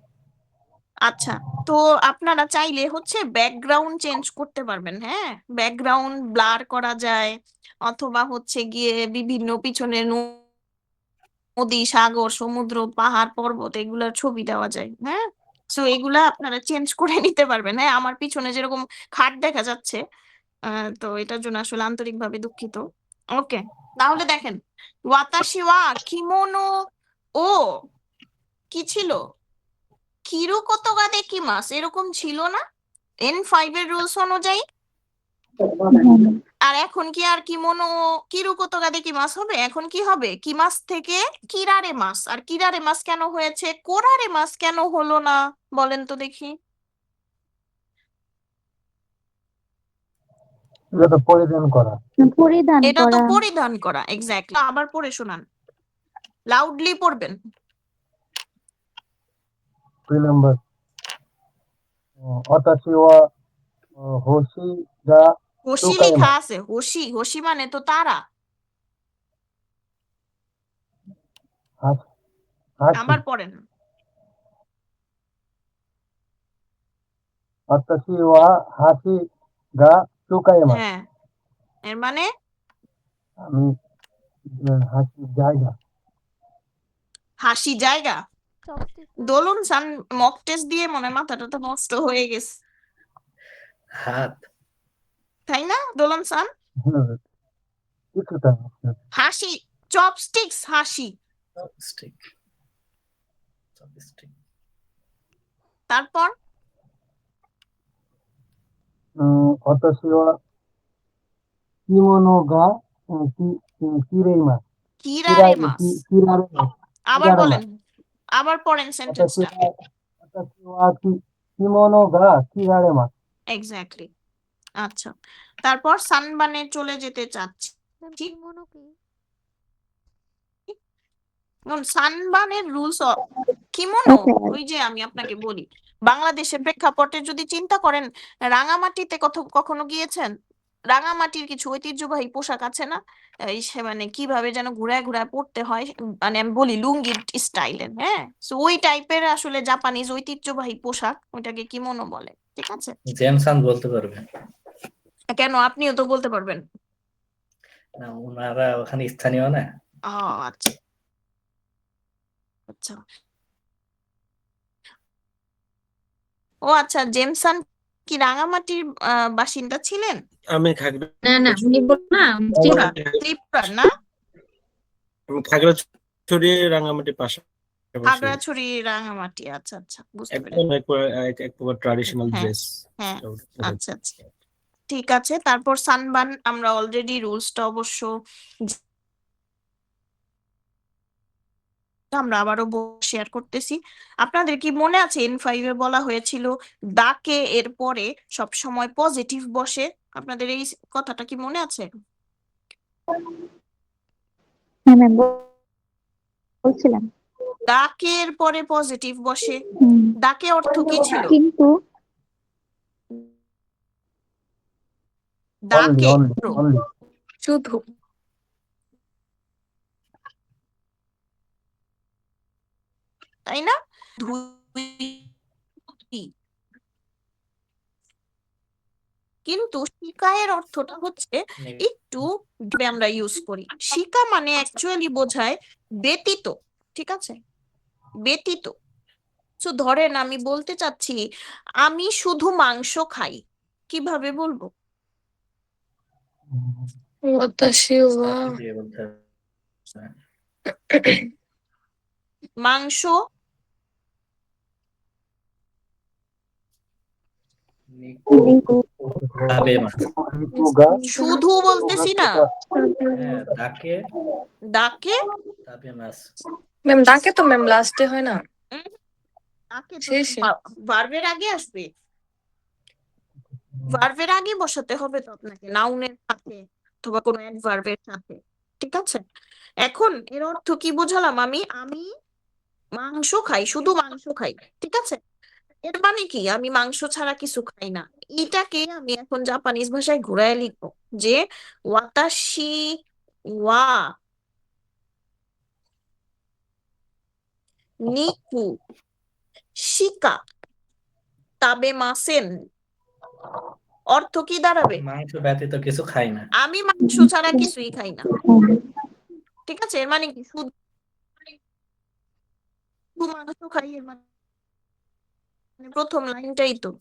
আচ্ছা, তো আপনারা চাইলে হচ্ছে ব্যাকগ্রাউন্ড চেঞ্জ করতে পারবেন। হ্যাঁ, ব্যাকগ্রাউন্ড ব্লার করা যায়, অথবা হচ্ছে গিয়ে বিভিন্ন পিছনে নদী, সাগর, সমুদ্র, পাহাড়, পর্বত, এগুলার ছবি দেওয়া যায়। হ্যাঁ, সো এগুলা আপনারা চেঞ্জ করে নিতে পারবেন। হ্যাঁ, আমার পিছনে যেরকম খাট দেখা যাচ্ছে, তো এটার জন্য আসলে আন্তরিকভাবে দুঃখিত। ওকে, তাহলে দেখেন, ওয়াতাশি ওয়া কিমোনো ও কি ছিল, কিরু কোতোগা দেকিমাস, এরকম ছিল না N5 এর রুলস অনুযায়ী? আর এখন কি আর কিমোনো কিরু কোতোগা দেকিমাস হবে? এখন কি হবে? কিমাস থেকে কিরারে মাস। আর কিরারে মাস কেন হয়েছে, কোরারে মাস কেন হলো না বলেন তো দেখি? এটা তো পরিধান করা। পরিধান এটা তো করা। পরিধান করা, এক্স্যাক্টলি। আবার পড়ে শোনান, লাউডলি পড়বেন। 2 নাম্বার, অতাশি ওয়া হোশি গা হোশি টুকাইমা লেখা আছে, হোশি, হোশি মানে তো তারা। হাসি হাসি আবার পড়েন। অত্তাশি ওয়া হাসি গা টুকাইমা হ্যাঁ, এর মানে আমি হাসি জায়গা হাসি জায়গা। চপস্টিক না? দোলন সান মক টেস্ট দিয়ে মনে হয় মাথাটা তো নষ্ট হয়ে গেছে, হাত তাই না দোলন সান? কিছুটা হাসি, চপস্টিক্স হাসি। স্টিক চপস্টিক তারপর অত্তাশি ওয়া কিমোনো গা কিরেইমা কিরারে মাস। কিরারে মাস আবার কিরারে বলেন, মাস আবার পড়েন সেন্টেন্সটা। অত্তাশি ওয়া কিমোনো গা কিরারে মাস এক্স্যাক্টলি। আচ্ছা, তারপর সানবানে চলে যেতে চাচ্ছি। ম্যাম ঠিক। কিমোনো কি? সানবানের রুলস কিমোনো, আচ্ছা ওই যে আমি আপনাকে বলি, বাংলাদেশের প্রেক্ষাপটে যদি চিন্তা করেন, রাঙামাটিতে কখনো গিয়েছেন? রাঙামাটির কিছু ঐতিহ্যবাহী পোশাক আছে না, এই সে মানে কিভাবে যেন ঘুরায় ঘুরায় পড়তে হয়, মানে আমি বলি লুঙ্গি স্টাইলের, হ্যাঁ, তো ওই টাইপের আসলে জাপানিজ ঐতিহ্যবাহী পোশাক, ওইটাকে কিমোনো বলে। ঠিক আছে, জেমসান বলতে পারবে কেন আপনিও তো বলতে পারবেন। না, ওনারা ওখানে স্থানীয় না। ও আচ্ছা আচ্ছা, ও আচ্ছা, জেমসান কি রাঙামাটির বাসিন্দা ছিলেন? আমি খাগড়া না না উনি বল না ত্রিপুরা, ত্রিপুরার না? খাগড়াছড়ি রাঙামাটি পাশাপাশি, খাগড়াছড়ি রাঙামাটি, আচ্ছা আচ্ছা, বুঝতে পেরেছি। একদম এক প্রকার ট্র্যাডিশনাল হ্যাঁ ড্রেস। হ্যাঁ, আচ্ছা আচ্ছা, ঠিক আছে। তারপর সানবান আমরা অলরেডি রুলসটা অবশ্য আমরা আবারও শেয়ার করতেছি। আপনাদের কি মনে আছে N5 এ বলা হয়েছিল দাকে এর পরে সব সময় পজিটিভ বসে? আপনাদের এই কথাটা কি মনে আছে? হ্যাঁ ম্যাম বলছিলাম। দাকে এর পরে পজিটিভ বসে, হুম, দাকে অর্থ কি ছিল? কিন্তু অনলি দাকে অনলি অনলি শুধু তাই না? দুই, কিন্তু শিকায়ের অর্থটা হচ্ছে একটু ভাবে আমরা ইউজ করি। শিকা মানে অ্যাকচুয়ালি বোঝায় ব্যতীত, ঠিক আছে, ব্যতীত। তো ধরেন আমি বলতে চাচ্ছি আমি শুধু মাংস খাই, কিভাবে বলবো? ওয়াতাশি ওয়া দিয়ে বলতে হবে। মাংস তাবে মাছ। নিকুগা শুধু বলতেছি না, হ্যাঁ, তাকে দাকে তাবে মাছ। ম্যাম ডাকে তো ম্যাম লাস্টে হয় না, উম, দাকে তো শেষে। ভার্বের আগে আসবে, ভার্বের আগে বসাতে হবে তো আপনাকে, নাউনের সাথে অথবা কোনো অ্যাডভার্বের সাথে। ঠিক আছে, এখন এর অর্থ কি বোঝালাম আমি? আমি মাংস খাই, শুধু মাংস খাই, ঠিক আছে। এর মানে কি আমি মাংস ছাড়া কিছু খাই না। এটাকে আমি এখন জাপানিজ ভাষায় ঘুরায় লিখবো যে ওয়াতাশি ওয়া নিকু শিকা তাবে মাসেন। অর্থ কি দাঁড়াবে? মাংস ব্যতীত কিছু খাই না। আমি মাংস ছাড়া কিছুই খাই না, ঠিক আছে। এর মানে কি শুধু মাংস খাই, এর মানে প্রথম লাইনটাই তো,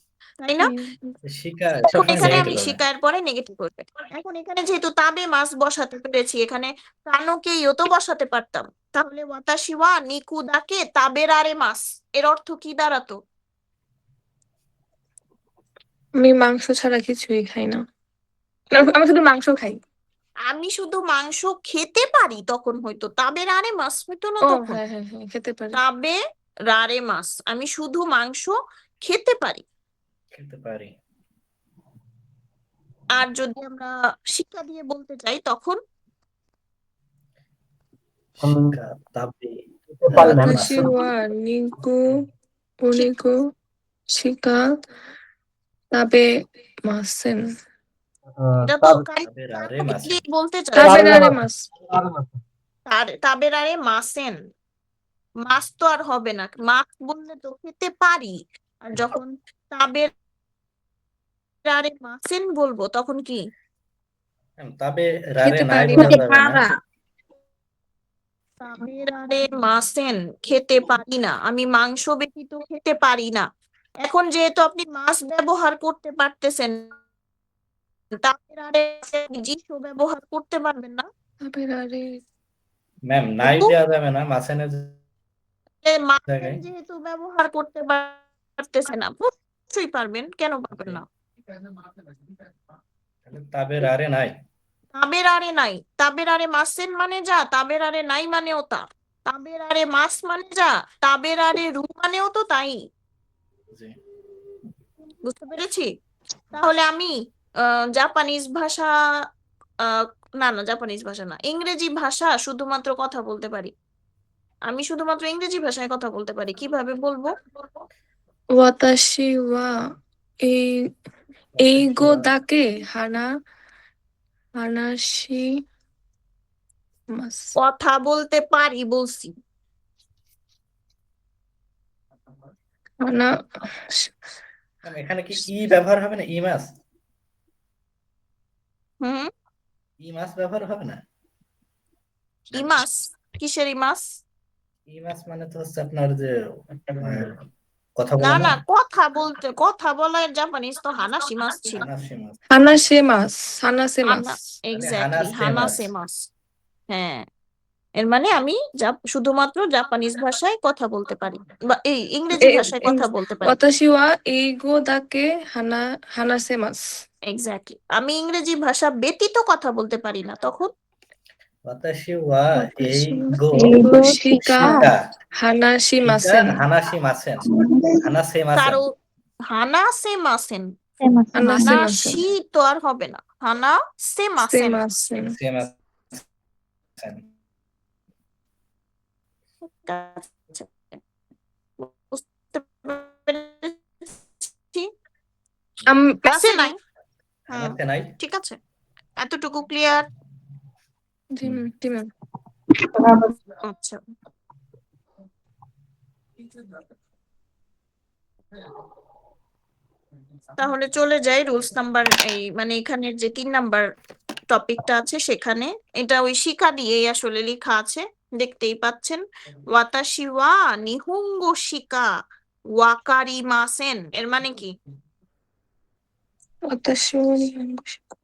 তাই না? শিকা এখন সবসময় এখানে আমি নেগেটিভ হবে। শিকার পরে নেগেটিভ করবে। এখন এখানে যেহেতু তাবে মাস বসাতে পেরেছি, এখানে কানোকেইও তো বসাতে পারতাম, তাহলে ওয়াতাশি ওয়া নিকুদাকে তাবেরারে মাস, এর অর্থ কি দাঁড়াতো? আমি মাংস ছাড়া কিছুই খাই না, আমি শুধু মাংস খাই। আমি শুধু মাংস খেতে পারি, তখন হয়তো তাবেরারে মাস হইতো না ও তখন? হ্যাঁ হ্যাঁ হ্যাঁ, খেতে পারি। তাবে রারে মাস, আমি শুধু মাংস খেতে পারি। খেতে পারি। আর যদি আমরা শিক্ষা দিয়ে বলতে চাই তখন আমি শিকা তাবে পারি না ওয়াতাশি মাছ। ওয়া নিকু উনিকু শিকা তাবে মাসেন, এটা তো তাবে তাবের আরে কান মাসেন। দিয়ে বলতে তাবের চাচ্ছি তাবে আরে মাসেন মাস, তাবে মাসেন তাবের আরে মাসেন, মাস তো আর হবে না, মাস বললে তো খেতে পারি, আর যখন তাবের আরে মাসেন বলবো তখন কি? তবে রারে খেতে নাই পারি বলা না। খেতে যাবে না। পারা। তাবের আরে মাসেন, খেতে পারি না, আমি মাংস ব্যতীত খেতে পারি না। এখন যেহেতু আপনি মাছ ব্যবহার করতে পারতেছেন, তাবের আরে জিনিসও ব্যবহার করতে পারবেন না। তাবের আরে ম্যাম নাই কিন্তু দেওয়া যাবে না মাসেনের মাছেন জায়গায়। যেহেতু ব্যবহার করতে পারতেছেন না, অবশ্যই পারবেন, কেন পারবেন না? তাহলে তাবের আরে নাই। তাবের আরে নাই, তাবের আরে মাসেন মানে যা, তাবের আরে নাই মানেও তা, তাবের আরে মাস মানে যা, তাবের আরে রু মানেও তো তাই। জি। বুঝতে পেরেছি? তাহলে আমি জাপানিজ ভাষা, আহ, না জাপানিজ ভাষা না, ইংরেজি ভাষা শুধুমাত্র কথা বলতে পারি। আমি শুধুমাত্র ইংরেজি ভাষায় কথা বলতে পারি, কিভাবে বলবো? ওয়াতাশি ওয়া এই এইগো দাকে হানাশি মাস, কথা বলতে পারি বলছি। হানা ম্যাম এখানে কি ই ব্যবহার হবে না? ই মাস, হুম, ই মাস ব্যবহার হবে না? ইমাস, কিসের ইমাস? ই মাস মানে তো হচ্ছে আপনার যে কথা না বলে না, না, কথা বলার জাপানিজ তো হানাসি মাস ছিল। হানাসি মাস। হানাসে মাস, হানাসে মাস। হানা, তাহলে এক্স্যাক্টলি, হানাসে মাস। হানাসে মাস। হ্যাঁ, এর মানে আমি শুধুমাত্র জাপানিজ ভাষায় কথা বলতে পারি, বা এই ইংরেজি ভাষায় কথা বলতে পারি। ওয়াতাশি ওয়া এইগো দাকে হানাসে মাস। এক্স্যাক্টলি, আমি ইংরেজি ভাষা ব্যতীত কথা বলতে পারি না তখন। ওয়াতাশি ওয়া এই গো এইগো শিকা শিকা হানাশি শিকা মাসেন, হানাশি মাসেন, হানাসে মাসেন। কারো হানাসে মাসেন, হানাসে মাসেন, হানাসি তো আর হবে না, হানাসে সে মাসেন। মাসেন। সে মাসেন। ঠিক আছে, বুঝতে পেরেছি? আছে ম্যাম নাই? হুম, হানাতে নাই। ঠিক আছে, এতটুকু ক্লিয়ার? জি জি ম্যাম। আচ্ছা, তাহলে চলে যাই রুলস নাম্বার, এই মানে এখানের যে 3 নাম্বার টপিকটা আছে সেখানে। এটা ওই শিখা দিয়েই আসলে লেখা আছে, দেখতেই পাচ্ছেন। ওয়াতাশি ওয়া নিহুঙ্গো শিকা ওয়াকারিমাসেন, এর মানে কি? ওয়াতাশি ওয়া নিহঙ্গো শিকা,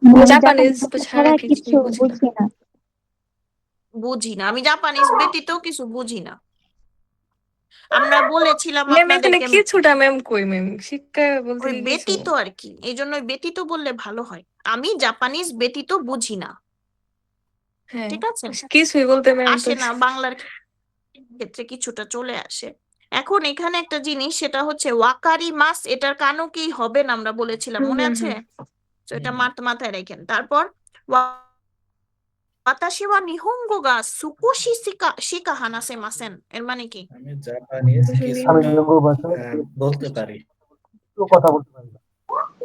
আমি জাপানিজ জাপানি ভাষা ছাড়া ছাড়া কিছুই কিছু বুঝি না। বুঝি না। বুঝি না, আমি জাপানিজ ব্যতীত কিছু বুঝি না। আমরা বলেছিলাম ম্যাম এখানে আপনাদেরকে, কিছুটা ম্যাম কই ম্যাম শিক্ষা বলতে ওই কি কিছু? ব্যতীত আর কি, এই জন্য ওই ব্যতীত বললে ভালো হয়। আমি জাপানিজ ব্যতীত বুঝি না, হ্যাঁ ঠিক আছে? কিছুই বলতে ম্যাম তো আসে না, বাংলার ক্ষেত্রে কিছুটা চলে আসে। এখন এখানে একটা জিনিস, সেটা হচ্ছে ওয়াকারি মাস, এটার কানো কি হবে না আমরা বলেছিলাম, মনে আছে? তো এটা মাথায় রাখেন। তারপর ওয়াতাশি ওয়া নিহোঙ্গো গা সুকোশি শিকা হানাসে মাসেন, এর মানে কি? আমি জাপানিজ কিছু আমি নিয়ঙ্গ ভাষায় বলতে পারি। একটু কথা বলতে পারি না।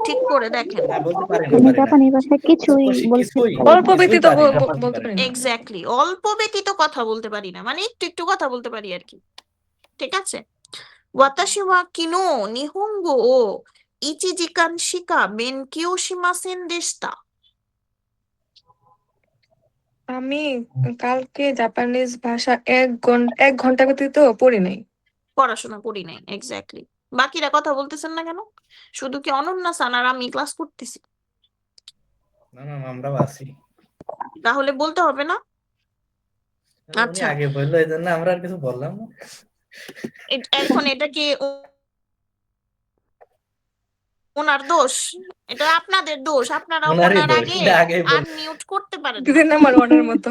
ঠিক করে দেখেন। না বলতে পারি না, আমি পারি না। জাপানি ভাষায় কিছুই বলতে কিছুই পারি অল্প না। ব্যতীত পারি না। বলতে পারি না। এক্স্যাক্টলি, অল্প ব্যতীত কথা বলতে পারি না, মানে একটু একটু কথা বলতে পারি আর কি, ঠিক আছে? ওয়াতাশি ওয়া কিনো নিহোঙ্গো ও ইচিজিকান শিকা বেনকিও শিমাসেন দেশিতা। আমি কালকে জাপানিজ ভাষা 1 ঘন্টা ব্যতীত পড়ি নাই। পড়াশোনা করি নাই, এক্স্যাক্টলি। বাকিরা কথা বলতেছেন না কেন? শুধু কি অনন্যা সান আর আমি ক্লাস করতেছি? না না আমরাও আছি। তাহলে বলতে হবে না? উনি আচ্ছা, আগে বললো, এই জন্য আমরা আর কিছু বললাম না। এখন এটা কি ওনার দোষ? এটা আপনাদের দোষ, আপনারা ওনারই ওনার দোষ, আগে উনি আগেই বল। আনমিউট করতে পারেন না। দিদির নাম্বার ওয়ানের মতো।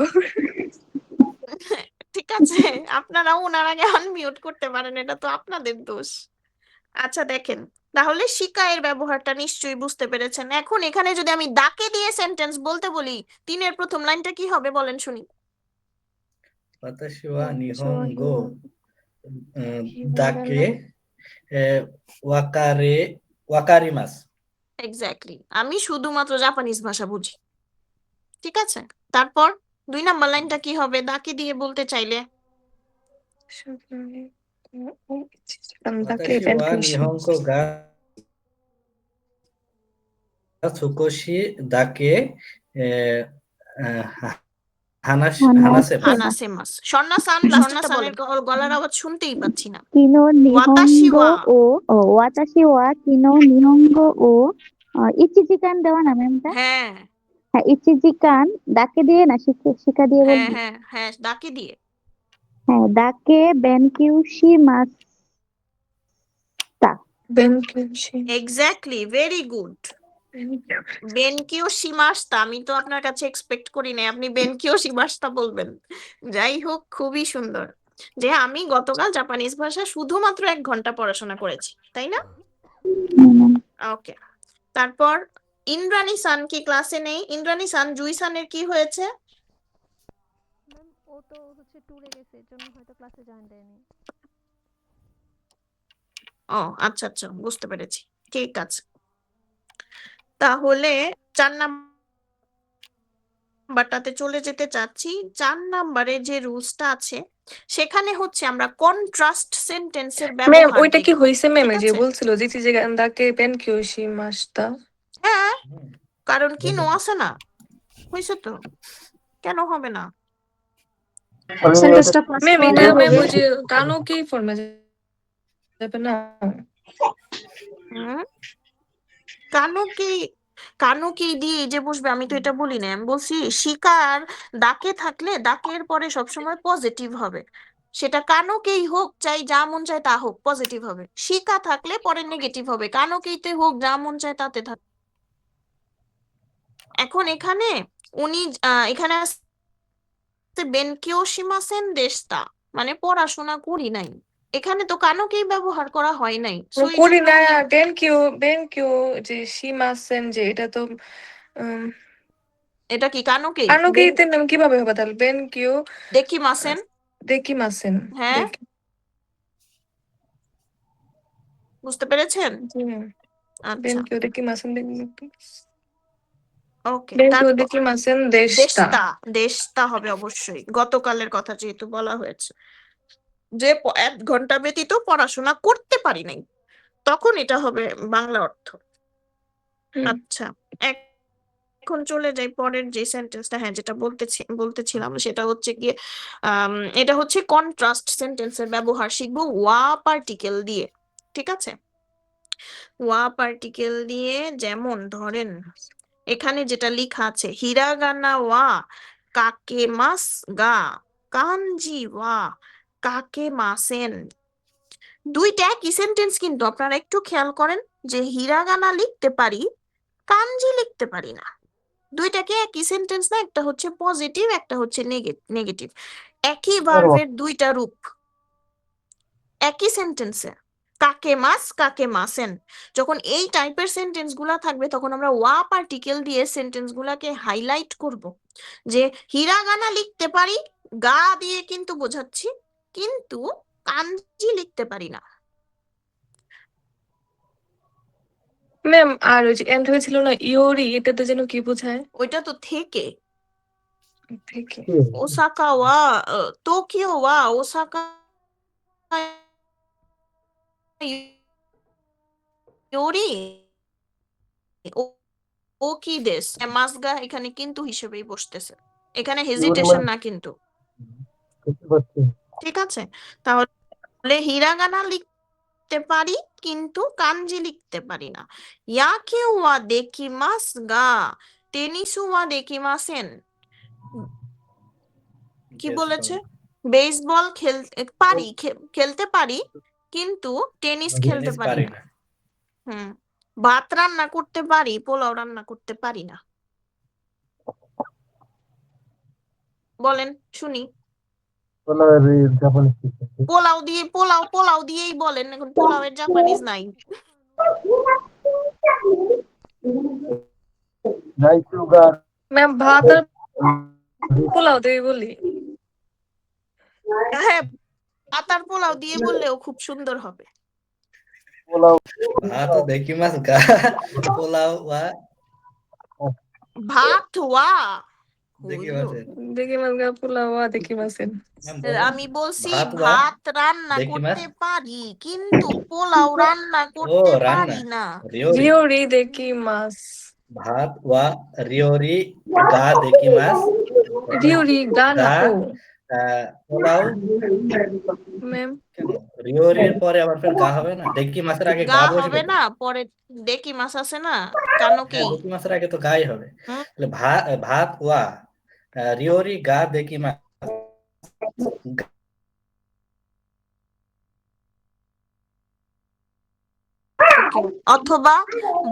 ঠিক আছে, আপনারা ওনার আগে আনমিউট করতে পারেন, এটা তো আপনাদের দোষ। আচ্ছা দেখেন, তাহলে শিকা এর ব্যবহারটা নিশ্চয়ই বুঝতে পেরেছেন। এখন এখানে যদি আমি দাকে দিয়ে সেন্টেন্স বলতে বলি, 3-এর প্রথম লাইনটা কি হবে বলেন শুনি? ওয়াতাশি ওয়া নিহোঙ্গো দাকে ওয়াকারে ওয়াকারিমাস। এক্স্যাক্টলি, আমি শুধুমাত্র জাপানিজ ভাষা বুঝি। ঠিক আছে, তারপর 2 নাম্বার লাইনটা কি হবে দাকে দিয়ে বলতে চাইলে? তাকে ওয়াতাশি ওয়া নিহঙ্গো গা সুকোশি দাকে হানাসেমাস। হানাসেমাস। স্বর্ণা সান, হানাসেমাস। লাস্টেরটা বলেন, গলার আওয়াজ শুনতেই পাচ্ছি না। কিনো ওয়াতাশি নিহঙ্গ ওয়া, ও ওয়াতাশি ওয়া কিনো নিহঙ্গ ও ইচিজিকান দেওয়া না ম্যামটা? হ্যাঁ হ্যাঁ, ইচিজিকান দাকে দিয়ে না শিকা দিয়ে হ্যাঁ বলবি? হ্যাঁ হ্যাঁ, দাকে দিয়ে। হ্যাঁ, দাকে বেনকিউশি মাস্তা। বেনকিউশি। Exactly, very good. বেনকিও শিমাস্তা, আমি তো আপনার কাছে এক্সপেক্ট করি নাই আপনি বেনকিও শিমাস্তা বলবেন। যাই হোক, খুবই সুন্দর। যে আমি গতকাল জাপানিজ ভাষা শুধুমাত্র 1 ঘন্টা পড়াশোনা করেছি, তাই না? ওকে, তারপর ইন্দ্রাণী সান কি ক্লাসে নেই? ইন্দ্রাণী সান, জুই সানের কি হয়েছে? ম্যাম ও তো হচ্ছে ট্যুরে গেছে, এর জন্য হয়তো ক্লাসে জয়েন দেয়নি। ও আচ্ছা আচ্ছা, বুঝতে পেরেছি, ঠিক আছে। তাহলে 4 নাম্বারটাতে চলে যেতে চাচ্ছি। 4 নাম্বারে যে রুলসটা আছে সেখানে হচ্ছে আমরা কন্ট্রাস্ট সেন্টেন্সের ম্যাম ব্যবহার ওইটা কি দেখব। হয়েছে ম্যাম? ঠিক যে আছে, বলছিল যে দাকে বেনকিউশি মাস্তা। হ্যাঁ, হুম, কারণ কি নো বলুন। আছে না, হয়েছে তো, কেন হবে না? আমি সেন্টেন্সটা পাস ম্যাম এটা করলে ম্যাম হবে। ওই যে কানো কি ফর্মে যাবে না? হুম, কানুকে দিয়ে এই যে বসবে, আমি তো এটা বলি না, আমি বলছি শিকার দাকে থাকলে দাকের পরে সবসময় পজিটিভ হবে। সেটা কানুকেই হোক, চাই যা মন চায় তা হোক, পজিটিভ হবে। শিকা থাকলে পরে নেগেটিভ হবে, কানুকেইতে হোক যা মন চায় তাতে থাক। এখন এখানে উনি এখানে আছে বেনকিও শিমাসেন দেশতা, মানে পড়াশোনা করি নাই। এখানে তো কানুকেই ব্যবহার করা হয় নাই, সো এই করি জন্য না। উনি বেনকিউ যে শিমাসেন, যে এটা তো এটা কি কানুকেই কানোকেইতে ম্যাম কিভাবে হবে তাহলে? বেনকিউ দেখি মাসেন। দেকিমাসেন। হ্যাঁ, বুঝতে পেরেছেন? জি ম্যাম। আচ্ছা, বেনকিউ দেকিমাসেন। ওকে, বেনকিউ তারপর দেকিমাসেন দেশতা। দেশতা, দেশতা হবে অবশ্যই, গতকালের কথা যেহেতু বলা হয়েছে যে 1 ঘন্টা ব্যতীত পড়াশোনা করতে পারি নাই, তখন এটা হবে বাংলা অর্থ। হুম। আচ্ছা, এখন চলে যাই পরের যে সেন্টেন্সটা, হ্যাঁ যেটা বলতেছিলাম সেটা হচ্ছে গিয়ে এটা হচ্ছে কন্ট্রাস্ট সেন্টেন্সের ব্যবহার শিখবো ওয়া পার্টিকেল দিয়ে। ঠিক আছে, ওয়া পার্টিকেল দিয়ে, যেমন ধরেন এখানে যেটা লেখা আছে হিরাগানা ওয়া কাকে মাস গা, কাঞ্জি ওয়া কাকে মাসেন। দুইটা একই সেন্টেন্স, কিন্তু আপনারা একটু খেয়াল করেন যে হিরাগানা লিখতে পারি, কাঞ্জি লিখতে পারি না। দুইটাকে একই সেন্টেন্স না, একটা হচ্ছে পজিটিভ, একটা হচ্ছে নেগেটিভ। একই ভার্বের 2টা রূপ একই সেন্টেন্সে, কাকে মাস কাকে মাসেন। যখন এই টাইপের সেন্টেন্স গুলা থাকবে তখন আমরা ওয়া পার্টিকেল দিয়ে সেন্টেন্স গুলাকে হাইলাইট করব, যে হিরাগানা লিখতে পারি, গা দিয়ে কিন্তু বোঝাচ্ছি, কিন্তু কাঞ্জি লিখতে পারি না। ম্যাম আর ওই যে এন্ড হয়েছিল না ইওরি, এটাতে যেন কি বোঝায়? ওইটা তো থেকে, থেকে। ওসাকা ওয়া টোকিও ওয়া ওসাকা ইয়োরি ও কি দেশ, মাসগা এখানে কিন্তু হিসেবেই বসতেছে, এখানে হেজিটেশন না কিন্তু। ঠিক আছে, তাহলে হিরাগানা লিখতে পারি কিন্তু কাঞ্জি লিখতে পারি না। ইয়াকে ওয়া দেকিমাস গা টেনিসু ওয়া দেকিমাসেন। কি বলেছে? বেসবল খেলতে পারি কিন্তু টেনিস খেলতে টেনিস পারি পারি না। না। হুম, ভাত রান্না করতে পারি, পোলাও রান্না করতে পারি না। বলেন শুনি, পোলাও দিয়েই বলেন, এখন পোলাওয়ের জাপানিজ নাই। ম্যাম ভাত আর পোলাও দিয়ে বলি। হ্যাঁ, পাতার পোলাও দিয়ে বললেও খুব সুন্দর হবে। পোলাও ভাত ও দেখি মাছ গা পোলাও ওয়া ভাত ওয়া দেখি হইলো। মাছের দেখি মাছ গা পোলাও দেখি মাছের। ম্যাম বলেন আমি বলছি ভাত ওয়া ভাত রান্না দেখি মাছ করতে পারি, কিন্তু পোলাও রান্না ও করতে রান্না পারি না। রিওরি রিওরি দেখি মাছ। ভাত ওয়া রিওরি গা দেখি মাছ তারপরে রিওরি গা না গা ও পোলাও ম্যাম। কেন রিওরির পরে আবার ফের গা হবে না দেখি মাছের আগে গা গা হবে বসবে তো না, পরে ডেকি মাছ আছে না, কেন কি? হ্যাঁ দেখি মাছের আগে তো গাই হবে হুম? তাহলে ভাত ভাত ওয়া রিওরি গা দেখি মাছ অথবা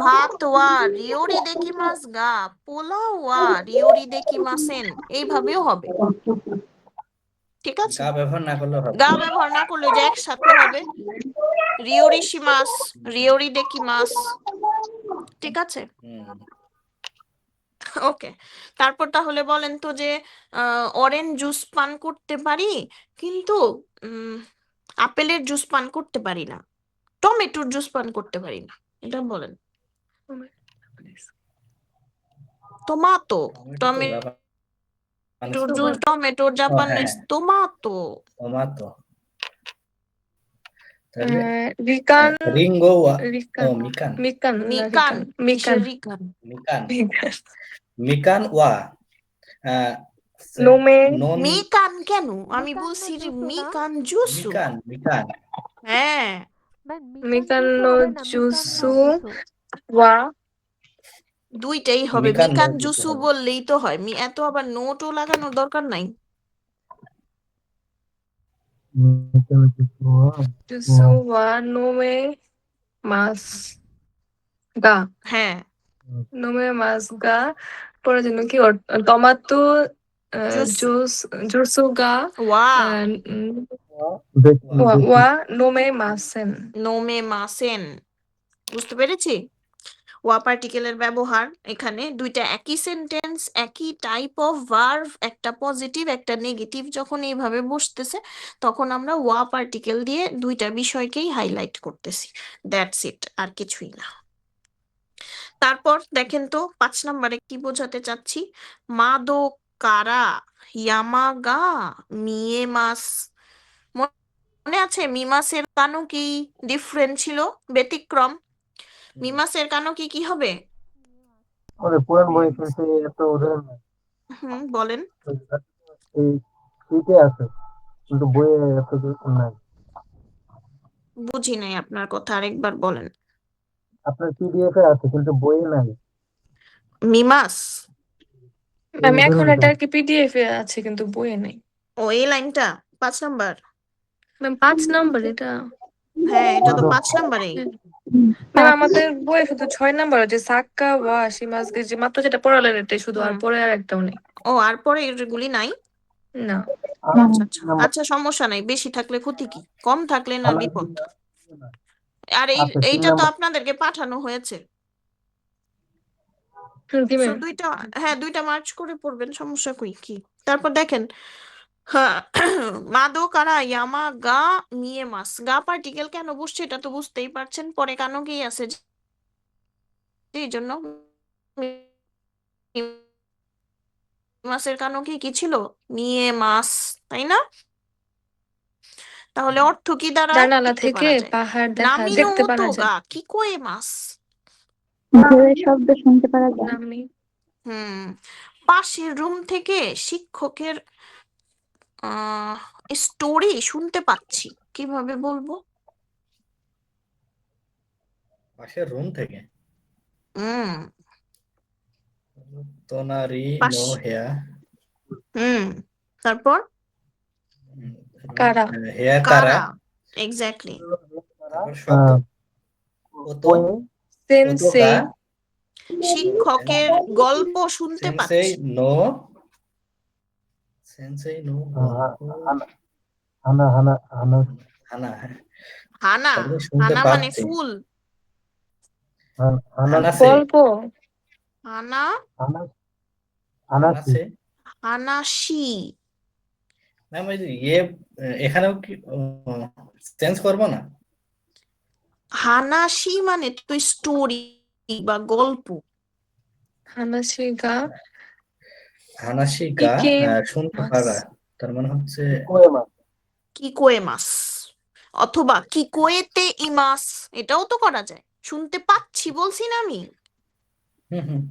ভাত ওয়া রিওরি দেখি মাছ গা পোলাও ওয়া রিওরি দেখি মাছেন, এইভাবেও হবে। ঠিক আছে, গা ব্যবহার না করলেও হবে গা ব্যবহার না করলে যে একসাথে হবে রিওরিশি মাছ, রিওরি দেখি মাছ। ঠিক আছে, হুম ওকে। তারপর তাহলে বলেন তো যে অরেঞ্জ জুস পান করতে পারি, কিন্তু আপেলের জুস পান করতে পারি না, টমেটোর জুস পান করতে পারি না, এটা বলেন। টমাটো, টমেটো তো টমেটোর জুস, টমেটোর ও জাপানিজ হ্যাঁ টমাটো। টমাটো তাহলে রিকান রিঙ্গো ওয়া ও রিকান মিকান মিকান না মিকান, রিকান মিকান কিসের রিকান? মিকান মিকান মিকান ওয়া নোমে নন মিকান কেন? আমি মিকান বলছি নো যে জুসু না মিকান জুসু। মিকান মিকান হ্যাঁ, ম্যাম মিকান জুসু নো হবে না, মিকান নো জুসু জুসু। ওয়া দুইটাই হবে, মিকান নো মিকান জুসু জুসু হবে বললেই তো হয়, এত আবার নোটও লাগানোর দরকার নাই। জুসু ওয়া নোমে মাছ গা হ্যাঁ, নোমে মাছ গা পরের জন্য কি টমাটো জুস জুস জুসু গা ওয়া ওয়া নোমে মাসেন। নোমে মাসেন, বুঝতে পেরেছি। ওয়া পার্টিকেলের ব্যবহার এখানে দুইটা একই সেন্টেন্স, একই টাইপ অফ ভার্ব, একটা পজিটিভ একটা নেগেটিভ যখন এইভাবে বসতেছে, তখন আমরা ওয়া পার্টিকেল দিয়ে দুইটা বিষয়কেই হাইলাইট করতেছি, দ্যাটস ইট, আর কিছুই না। তারপর দেখেন তো 5 নম্বরে কি বোঝাতে চাচ্ছি। মাদো কারা ইয়ামাগা মিয়ে মাস, মনে আছে মিমাসের কানো কি ডিফারেন্ট ছিল, ব্যতিক্রম। মিমাসের কানো কি কি হবে? ওরে পুরান বই কিন্তু এত উদাহরণ নাই। বলেন। এই শীতে আছে কিন্তু বইয়ে এত কিছু নাই। বুঝি নাই আপনার কথা, আরেকবার বলেন। আপনার পিডিএফ এ আছে কিন্তু বইয়ে নাই। মিমাস, এই আমি এখন উদাহরণটা এটা আর কি পিডিএফ এ আছে কিন্তু বইয়ে নাই। ও এই লাইনটা 5 নাম্বার। ম্যাম 5 নাম্বার এটা। হ্যাঁ, এটা তো 5 নাম্বারেই। ম্যাম আমাদের বইয়ে শুধু 6 নাম্বার আছে সাক্কা ওয়া শিমাজকে, যে মাত্র যেটা পড়ালেন এটাই শুধু, আর পরে আর একটাও নেই। ও আর পরে এগুলি নাই? না আচ্ছা আচ্ছা আচ্ছা, সমস্যা নাই, বেশি থাকলে ক্ষতি কি, কম থাকলে না বিপদ। আর আচ্ছা, তিন এইটা তো নাম্বার আপনাদেরকে পাঠানো হয়েছে, কি সো ম্যাম? দুইটা, হ্যাঁ দুইটা মার্চ করে পড়বেন, সমস্যা কই কি। তারপর দেখেন, হ্যাঁ, মাদো কারা ইয়ামা গা মিয়ে মাস, গা পার্টিকেল কেন বসছে এটা তো বুঝতেই পারছেন, পরে কানো কি আছে এই জন্য মাসের কানো কি কি ছিল, মিয়ে মাস, তাই না? তাহলে অর্থ কি দাঁড়ায় জানালা দেখতে থেকে পারা যায়। পাহাড় নামিনো দেখতে পারা তো যায়। গা কি কোয়ে মাস। ঢেউয়ের শব্দ শুনতে পারা যায়। নামি পাশের রুম থেকে শিক্ষকের স্টোরি শুনতে পাচ্ছি, কিভাবে বলবো? পাশের রুম থেকে হুম তোনারি পাশ, নো হেয়া তারপর কারা হেয়া কারা কারা, এক্স্যাক্টলি। তারপর শব্দ ওতো ওতো সেন্সেই গা শিক্ষকের গল্প শুনতে সেন্সেই পাচ্ছি। নো সেন্সেই নো হানা হানা হানা হানা হানা, তাহলে শুনতে হানা মানে পাচ্ছি ফুল, হানা হানাসে গল্প হানা হানা হানাসি হানাসে হানাশি। ম্যাম ওই যে ইয়ে এখানেও কি চেঞ্জ করবো না? হানাসি মানে তো স্টোরি বা গল্প। হানাসি গা হানাসি গা ইকে শুনতে মাস। পারা, তার মানে হচ্ছে কোয়েমা। কিকোয়ে মাস অথবা কিকোয়েতে ইমাস, এটাও তো করা যায়। শুনতে পাচ্ছি বলছি না আমি, হুম হুম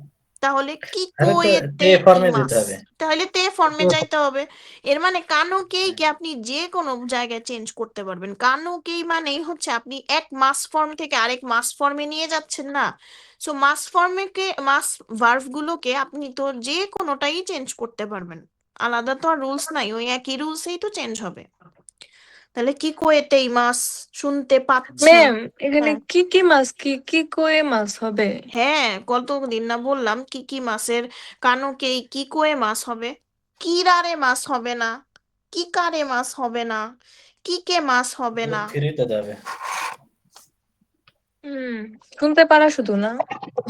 তাহলে তাহলে তো কিকোয়েতে তে ফর্মে ইমাস, যেতে হবে। তাহলে তে ফর্মে যাইতে হবে। এর মানে কানোকেই কি আপনি যে কোনো জায়গায় চেঞ্জ করতে পারবেন। কানোকেই মানেই হচ্ছে আপনি এক মাস ফর্ম থেকে আরেক মাস ফর্মে নিয়ে যাচ্ছেন না। সো মাস ফর্মে কে মাস ভার্ভ গুলোকে আপনি তো যে কোনোটাই চেঞ্জ করতে পারবেন, আলাদা তো আর রুলস নাই, ওই একই রুলসেই তো চেঞ্জ হবে। তাহলে কি কোয়েতে মাস, শুনতে পাচ্ছি। ম্যাম এখানে হ্যাঁ কি মাস কি কোয়ে মাস হবে? হ্যাঁ, কতদিন না বললাম কি কি মাসের কানোকেই কি কোয়ে মাস হবে, কিরারে মাস হবে না, কি কারে মাস হবে না, কি কে মাস হবে না। ফ্রিতে যাবে। হুম, শুনতে পারা শুধু না।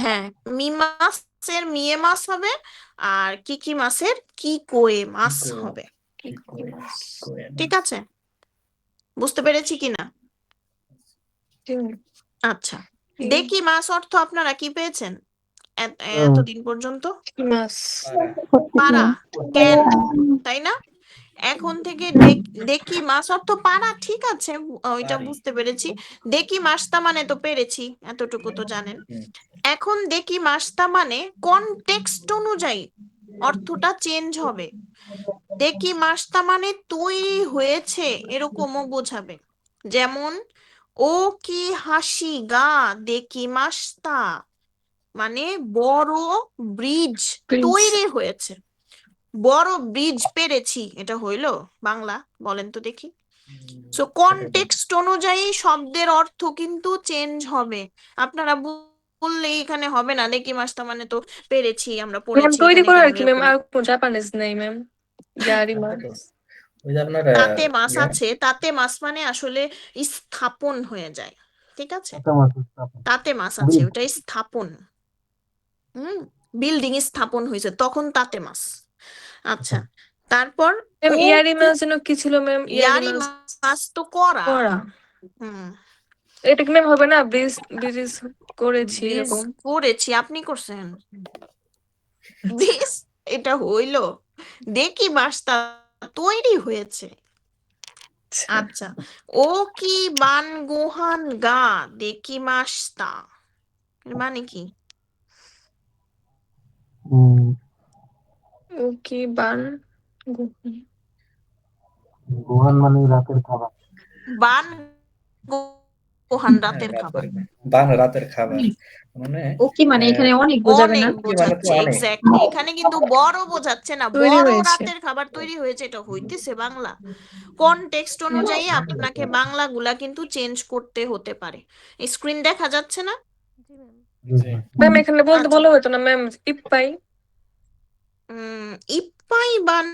হ্যাঁ, মি মাসের মিয়ে মাস হবে, আর কি কি মাসের কি কোয়ে মাস কিকো হবে। কি কোয়ে মাস। কিকোয়ে ঠিক মাস। আছে, বুঝতে পেরেছি কিনা? ঠিক। আচ্ছা, দেখি মাস অর্থ আপনারা কি পেয়েছেন এতদিন পর্যন্ত? কি মাস। পারা, ক্যান, তাই না? এখন থেকে দেখি মাস অর্থ পারা, ঠিক আছে, ওইটা পারি। বুঝতে পেরেছি। দেখি মাসটা মানে তো পেরেছি, এতটুকু তো জানেন। হুম, এখন দেখি মাসটা মানে কনটেক্সট অনুযায়ী অর্থটা চেঞ্জ হবে। দেখি মাসটা মানে তৈরি হয়েছে এরকমও বোঝাবে। যেমন ও কি হাসি গা দেখি মাসটা, মানে বড় ব্রিজ প্লিজ। তৈরি হয়েছে। বড় ব্রিজ পেরেছি, এটা হইলো বাংলা? বলেন তো দেখি। সো সেটাই তো। কনটেক্সট অনুযায়ী শব্দের অর্থ কিন্তু চেঞ্জ হবে। আপনারা বললে এখানে হবে না, দেখি মাসটা মানে তো পেরেছি, আমরা ম্যাম পড়েছি তৈরি এখানে করে আর কেমন কি ম্যাম, এরকম। আর কোনো জাপানিজ নেই ম্যাম। ইয়ারি তাই মাস। তো। ওই যে আপনার তাতে মাস ইয়া, আছে, তাতে মাস মানে আসলে স্থাপন হয়ে যায়, ঠিক আছে। একটা মাস স্থাপন। তাতে মাস আছে, ব্রিজ। ওটা স্থাপন। বিল্ডিং স্থাপন হয়েছে তখন তাতে মাস। আচ্ছা, তারপর ম্যাম ও ইয়ারি কি, মাস যেন কি ছিল ম্যাম? ইয়ারি ইয়ারি মাস মাস তো করা। করা। হুম, এটা কি ম্যাম হবে না? ব্রিজ ব্রিজ করেছি ব্রিজ এরকম। করেছি, আপনি করছেন ব্রিজ, এটা হইলো। দেখি মাসটা তৈরি হয়েছে। আচ্ছা। আচ্ছা, ও কি বান গোহান গা দেখি মাসটা, এর মানে কি? উম, ও কি বান গোহান মানে রাতের খাবার। বান গোহান হ্যাঁ, রাতের খাবার। রাতের খাবার মানে ও কি মানে এখানে অনেক বোঝাবে অনেক না? কি মানে তো বোঝাচ্ছে, অনেক। এক্স্যাক্টলি। এখানে কিন্তু বড় বোঝাচ্ছে না, তৈরি বড় হয়েছে। রাতের খাবার তৈরি হয়েছে, এটা হইতেছে বাংলা। কনটেক্সট অনুযায়ী আপনাকে বাংলাগুলা কিন্তু চেঞ্জ করতে হতে পারে। স্ক্রিন দেখা যাচ্ছে না? জি ম্যাম। জি। ম্যাম এখানে বলতে আচ্ছা, বলা হতো না ম্যাম ইপ্পাই? ইপ্পাই বান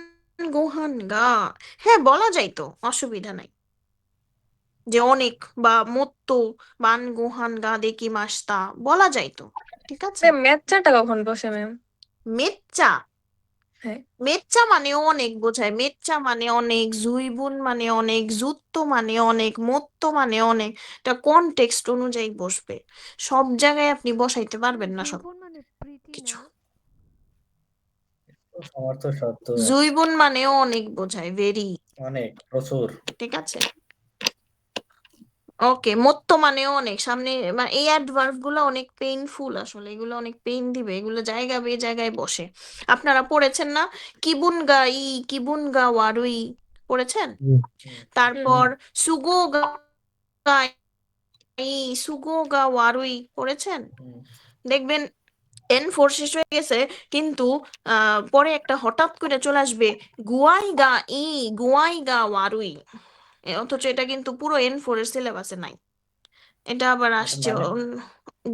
গোহান গা, হ্যাঁ বলা যায় তো, অসুবিধা নাই। যে অনেক বা মত্ত বান গোহান গা দেখি মাসতা, বলা যায় তো, ঠিক আছে। ম্যাম ম্যাথচাটা কখন বসে ম্যাম? মেচ্চা, হ্যাঁ। মেচ্চা মানে অনেক বোঝায়, মেচ্চা মানে অনেক, জুইবুন মানে অনেক, জুত্ত মানে অনেক, মত্ত মানে অনেক। এটা কনটেক্সট অনুযায়ী বসবে, সব জায়গায় আপনি বসাইতে পারবেন না সব জুইবন মানে প্রিটি না? কিছু। সমর্থ শব্দ জুইবুন মানে অনেক বোঝায়, ভেরি, অনেক, প্রচুর। ঠিক আছে। ওকে, মত্ত মানে অনেক, সামনে মানে এই অ্যাডভার্ব গুলো অনেক পেইনফুল, আসলে এগুলো অনেক পেইন দিবে, এগুলো জায়গা বে জায়গায় বসে। আপনারা পড়েছেন না কিবুন গা ই কিবুন গা ওয়ারুই, পড়েছেন? হুম। তারপর সুগো গা ই সুগো গা ওয়ারুই, পড়েছেন? হুম, দেখবেন N4 শেষ হয়ে গেছে, কিন্তু পরে একটা হঠাৎ করে চলে আসবে গুয়াই গা ই গুয়াই গা ওয়ারুই, অথচ এটা কিন্তু পুরো N4 এর সিলেবাসে নাই। এটা আবার এটা আসছে মানে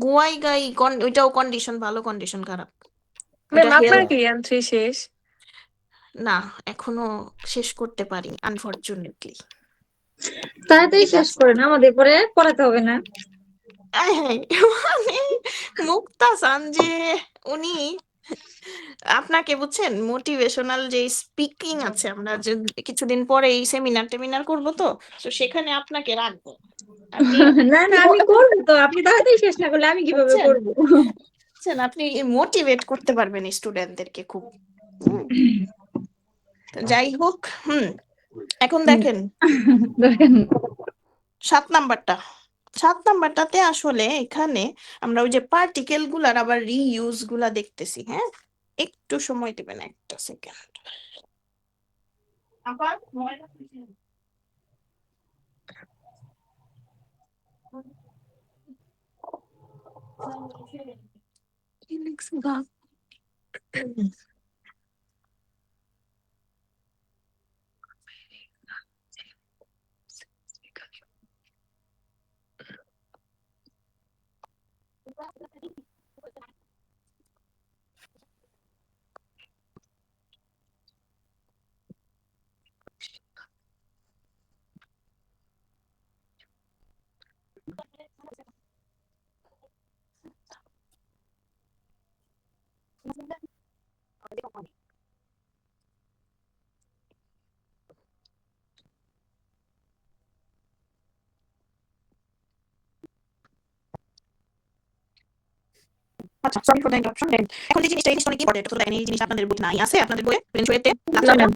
গুয়াই গাই, ওইটাও কন্ডিশন ভালো, কন্ডিশন খারাপ। ম্যাম ওটা আপনার হেল্প কি এন্ট্রি শেষ? না, এখনো শেষ করতে পারি আনফরচুনেটলি। তাড়াতাড়ি ঠিক শেষ আছে, করেন, আমাদের পরে পড়াতে হবে না। মানে মুক্তা সান যে উনি আপনাকে বুঝছেন, মোটিভেশনাল যে স্পিকিং আছে, আমরা যে কিছুদিন পরে এই সেমিনার টেমিনার করবো, তো তো সেখানে আপনাকে রাখবো, আপনি না না, আমি করবো তো, আপনি তাড়াতাড়ি শেষ না করলে আমি কিভাবে বুঝছেন? করবো? বুঝছেন, আপনি মোটিভেট করতে পারবেন স্টুডেন্টদেরকে খুব। হুম, তো যাই হোক, এখন দেখেন দেখেন, 7 নাম্বারটা। 7 নাম্বারটাতে আসলে এখানে আমরা ওই যে পার্টিকেল গুলার আবার রিইউজ গুলা দেখতেছি। হ্যাঁ, একটু সময় দিবেন, একটা সেকেন্ড। আবার কি লিখছে গা? আচ্ছা, সরি ফর দ্য ইন্টারাপশন। এখন যে জিনিসটা, এই জিনিসটা অনেক ইম্পর্টেন্ট। তো এই জিনিসটা আপনাদের বই নাই আছে, আপনাদের বইয়ে রেঞ্জওয়েতে না ম্যাম,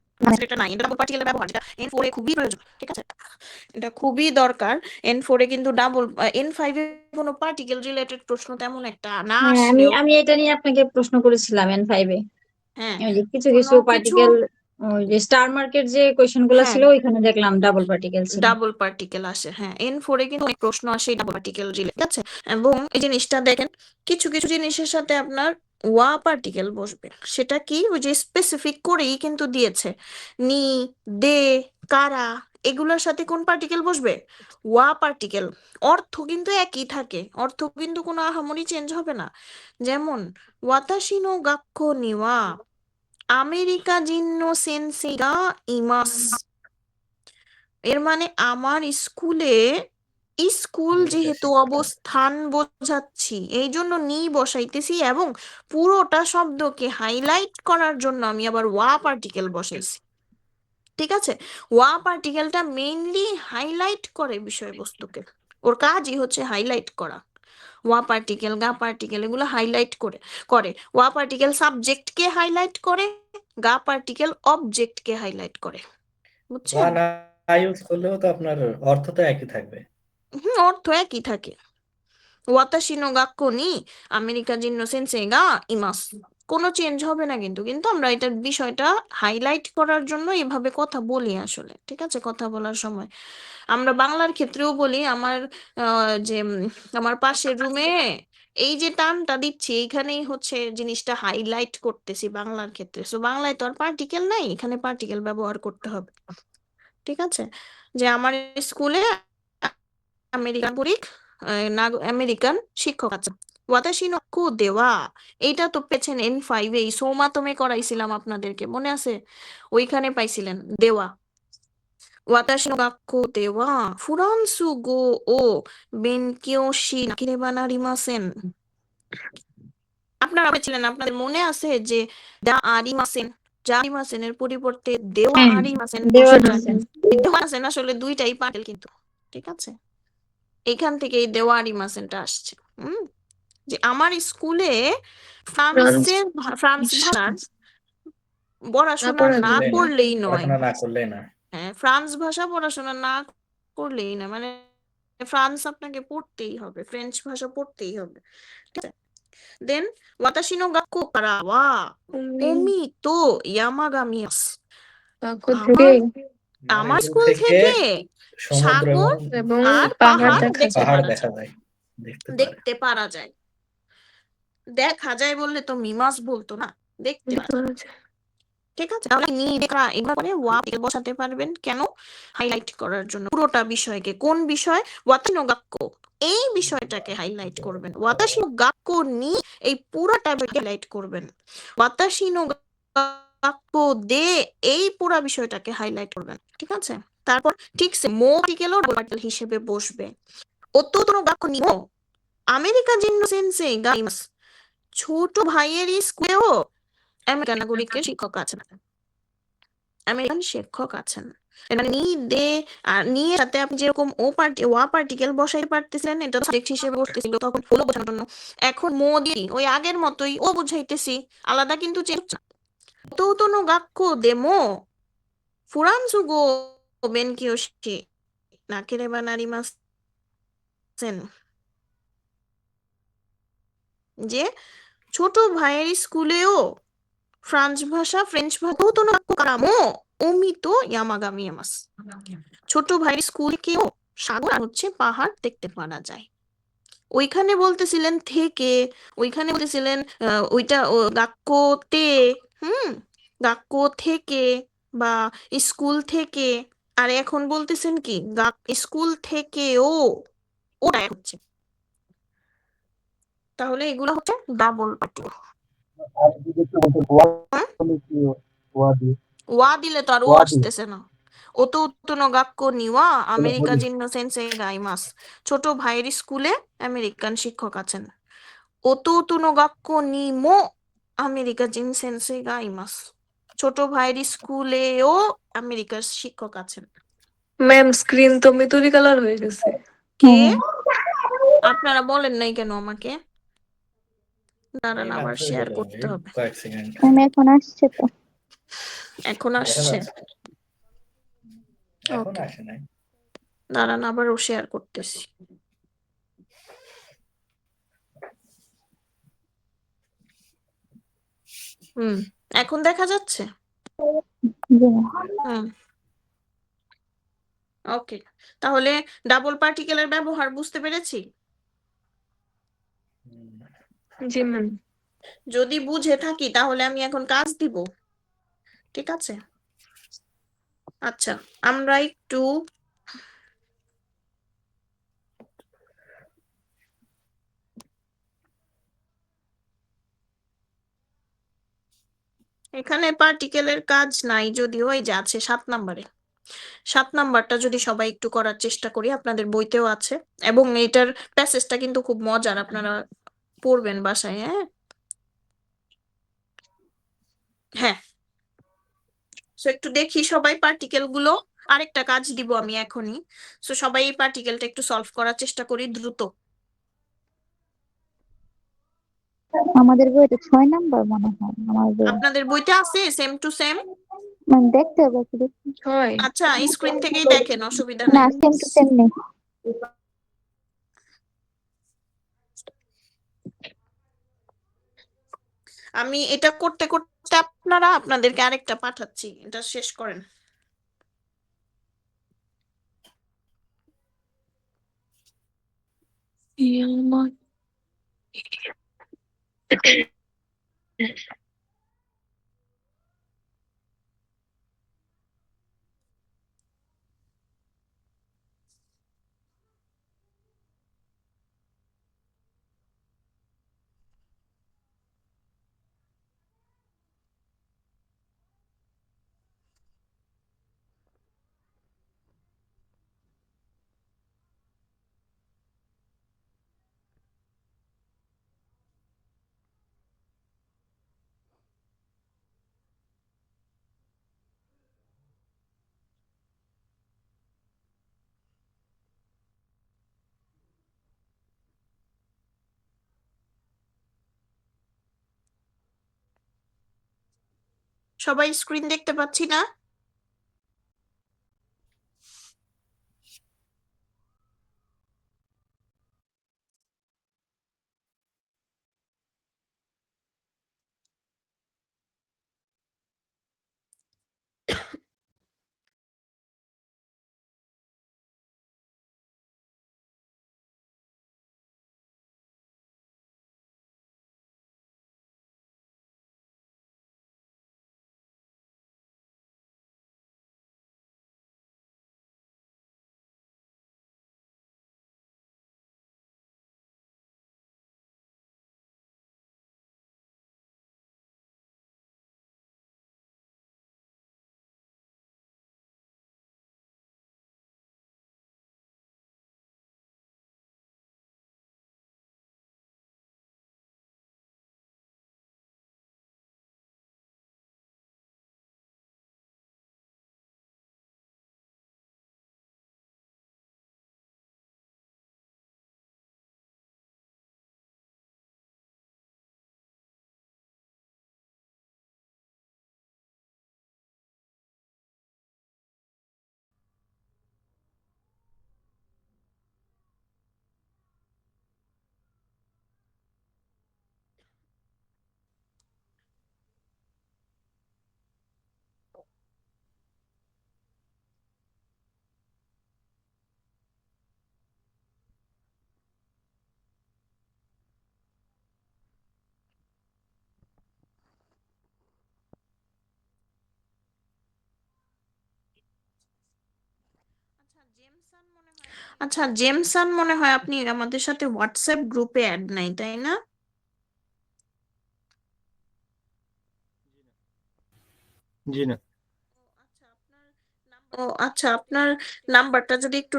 এটা নাই। এটা ডাবল পার্টিকেলের ব্যবহার, যেটা N4 এ খুবই প্রয়োজন। ঠিক আছে, এটা খুবই দরকার। N4 এ কিন্তু ডাবল, N5 এ কোনো পার্টিকেল রিলেটেড প্রশ্ন তেমন একটা না হ্যাঁ, আসলেও, আমি এটা নিয়ে আপনাকে প্রশ্ন করেছিলাম N5 এ। হ্যাঁ, ওই যে কিছু কোনো কিছু কিছু, পার্টিকেল, ওই যে স্টার মার্কের যে কোয়েশ্চেন গুলো হ্যাঁ, ছিল ওইখানে দেখলাম ডাবল পার্টিকেল ছিল। ডাবল পার্টিকেল আসে। হ্যাঁ, N4 এ কিন্তু অনেক প্রশ্ন আসে ডাবল পার্টিকেল রিলেটেড। আছে, এবং এই জিনিসটা দেখেন, কিছু কিছু জিনিসের সাথে আপনার ওয়া পার্টিকেল বসবে। সেটা কি, ওই যে স্পেসিফিক করেই কিন্তু দিয়েছে, নি, দে, কারা, এগুলোর সাথে কোন পার্টিকেল বসবে? ওয়া পার্টিকেল। অর্থ কিন্তু একই থাকে, অর্থ কিন্তু কোনো আহামরি চেঞ্জ হবে না। যেমন ওয়াতাশি নো গাক্কো নি ওয়া আমেরিকা জিন্নো সেনসেই গা ইমাস। এর মানে আমার স্কুলে, স্কুল যেহেতু অবস্থান বোঝাচ্ছি এই জন্য নি বসাইতেছি, এবং পুরোটা শব্দকে হাইলাইট করার জন্য আমি আবার ওয়া পার্টিকেল বসাইছি। ঠিক আছে, ওয়া পার্টিকেলটা মেইনলি হাইলাইট করে বিষয়বস্তুকে, ওর কাজই হচ্ছে হাইলাইট করা। ওয়া পার্টিকেল, গা পার্টিকেল এগুলো হাইলাইট করে করে ওয়া পার্টিকেল সাবজেক্টকে হাইলাইট করে, গা পার্টিকেল অবজেক্টকে হাইলাইট করে। ওয়া বুঝছেন? না ইউজ করলেও তো আপনার অর্থ তো একই থাকবে। অর্থ একই থাকে। ওয়াতাশি নো গাক্কো নি আমেরিকা জিন্নো সেনসেই গা ইমাস, কোনো চেঞ্জ হবে না কিন্তু। কিন্তু আমরা এটার বিষয়টা হাইলাইট করার জন্য এভাবে কথা বলি আসলে। ঠিক আছে, কথা বলার সময় আমরা বাংলার ক্ষেত্রেও বলি, আমার আমার পাশের রুমে এই যে টানটা দিচ্ছি, এইখানেই হচ্ছে জিনিসটা হাইলাইট করতেছি বাংলার ক্ষেত্রে। সো বাংলায় তো আর পার্টিকেল নাই, এখানে পার্টিকেল ব্যবহার করতে হবে। ঠিক আছে, যে আমার স্কুলে আমেরিকান আমেরিকান শিক্ষক আছে। ওয়াতাশি নো গাক্কো দেওয়া, এইটা তো পেয়েছেন N5 এই সৌমাতমে করাইছিলাম আপনাদেরকে, মনে আছে? ওইখানে পাইছিলেন দেওয়া। ওয়াতাশি নো গাক্কো দেওয়া ফুরান্সু গো ও বেনকিও শি নাকেরেবা নারিমাসেন। আপনারা বলেছিলেন, আপনাদের মনে আছে যে দা আরিমাসেন, যা আরিমাসেনের পরিবর্তে দেওয়া হ্যাঁ, আরিমাসেন দেওয়া বসাতে হয়। আছে। এই দেওয়া আছেন আসলে দুইটাই পার্টিকেল কিন্তু। ঠিক আছে, এইখান থেকে এই দেওয়া আরিমাসেনটা আসছে। যে আমার স্কুলে ফ্রান্স ভাষার পড়াশোনা না করলেই নয়। পড়াশোনা না করলেই না। হ্যাঁ, ফ্রান্স ভাষা পড়াশোনা না করলেই না, মানে ফ্রান্স আপনাকে পড়তেই হবে, ফ্রেঞ্চ ভাষা পড়তেই হবে। ঠিক আছে, দেন ওয়াতাশি নো গাক্কো কারা ওয়া ওমি তো ইয়ামাগামিয়াস। গাক্কো আমার থেকে আমার স্কুল স্কুল থেকে থেকে সমুদ্র সাগর এবং আর পাহাড় পাহাড় দেখা দেখতে যায়। পাহাড় পারা দেখা যায়। যায়, দেখতে পারে। দেখতে পারা যায়, দেখা যায় বললে তো মিমাস বলতো না, দেখতে দেখতে পারা যায়। পাওয়া যায়। ঠিক আছে, তাহলে নি দেখা এগুলো করে ওয়া বসাতে পারবেন। কেন? হাইলাইট করার জন্য পুরোটা বিষয়কে। কোন বিষয়? ওয়াতাশি নো গাক্কো, এই বিষয়টাকে হাইলাইট করবেন। ওয়াতাশি নো গাক্কো নি, এই পুরাটা হাইলাইট করবেন। ওয়াতাশি নো গাক্কো দে, এই পুরা বিষয়টাকে হাইলাইট করবেন। ঠিক আছে, তারপর ঠিকছে মো পার্টিকেলও ডাবল পার্টিকেল হিসেবে বসবে। ওতোতো নো গাক্কো নিমো আমেরিকা জিন্নো সেনসেই গা ইমাস, ছোট ভাইয়ের স্কুলেও আমেরিকান নাগরিকের শিক্ষক আছে। আমেরিকান শিক্ষক আছেন। এটা নি দে আর নিয়ে সাথে আপনি যেরকম ওয়া পার্টিকেল বসাইতে পারতেছিলেন, এটা সাবজেক্ট হিসেবে বসতেছিল তখন হলো বোঝানোর জন্য। এখন মো দিয়ে ওই আগের মতোই ও বুঝাইতেছি, আলাদা কিন্তু চেঞ্জ না। তো তো নো গাক্কো দেমো ফুরানজুগো বেনকিয়োশি নাকেরেবা নারিমাসেন, যে ছোট ভাইয়ের স্কুলেও ফ্রেঞ্চ ভাষা তো নো গাক্কো কারামো ওমিতো ইয়ামাগামি ইয়ামাস। ছোট ভাইয়ের স্কুলকেও সাগর আর হচ্ছে পাহাড় দেখতে পারা যায়। ওইখানে বলতেছিলেন থেকে, ওইখানে বলতেছিলেন ওইটা গাক্কোতে, হুম, গাক্কো থেকে বা স্কুল থেকে। আর এখন বলতেছেন কি স্কুল থেকেও, ওটা হচ্ছে। তাহলে এগুলো হচ্ছে ডাবল পার্টিকেল। আর যদি একটু বলতে বলে কি ওয়া দিয়ে ওয়া দিলে তো আর ও ওয়া দিয়ে আসতেছে না। ও তো উত্তনো গাক্কো নিওয়া তাহলে আমেরিকা বলি জিন্ন সেন্সেই গাইমাস। ছোট ভাইয়ের স্কুলে আমেরিকান শিক্ষক আছেন। ওতো গাক্কো নিমো আমেরিকা জিন সেন্সেই গাইমাস। ছোট ভাইয়ের স্কুলেও আমেরিকার শিক্ষক আছেন। ম্যাম স্ক্রিন তো মেতুরি কালার হয়ে গেছে। কে? হ্যাঁ আপনারা বলেন নাই কেন আমাকে? দাঁড়ান, এই আবার মাত্রই শেয়ার হলো, করতে এই হবে। কয়েক সেকেন্ড ম্যাম এখন আসছে তো। এখন দেখা আসছে? যাচ্ছে। এখন ওকে, আসে নাই। দাঁড়ান আবারও শেয়ার করতেছি। হুম, এখন দেখা যাচ্ছে? জি ম্যাম। হুম, ওকে। তাহলে ডাবল পার্টিকেলের ব্যবহার বুঝতে পেরেছি। হুম। জি ম্যাম। যদি বুঝে থাকি তাহলে আমি এখন কাজ দিব, ঠিক আছে? আচ্ছা, আমরা একটু এখানে পার্টিকেলের কাজ নাই যদিও, এই যে আছে 7 নম্বরে। 7 নাম্বারটা যদি সবাই একটু করার চেষ্টা করি, আপনাদের বইতেও আছে, এবং এটার প্যাসেজটা কিন্তু খুব মজার, আপনারা পড়বেন বাসায়। হ্যাঁ হ্যাঁ, সো একটু দেখি সবাই পার্টিকেল গুলো। আরেকটা কাজ দিব আমি এখনই। সো সবাই এই পার্টিকেলটা একটু সলভ করার চেষ্টা করি দ্রুত। আমাদের বইতে 6 নাম্বার মনে হয় আমার বই। আপনাদের বইতে আছে সেম টু সেম? ম্যাম দেখতে হবে কি দেখি। হয়। আচ্ছা, স্ক্রিন থেকেই দেখেন, অসুবিধা না নেই। সেম টু সেম নেই। আমি এটা করতে করতে আপনাদেরকে আরেকটা পাঠাচ্ছি, এটা শেষ করেন। সবাই স্ক্রিন দেখতে পাচ্ছি না? আচ্ছা, জেমসান মনে হয় আপনি আমাদের সাথে হোয়াটসঅ্যাপ গ্রুপে অ্যাড নাই, তাই না? জি না। ও আচ্ছা, আপনার নাম্বারটা যদি একটু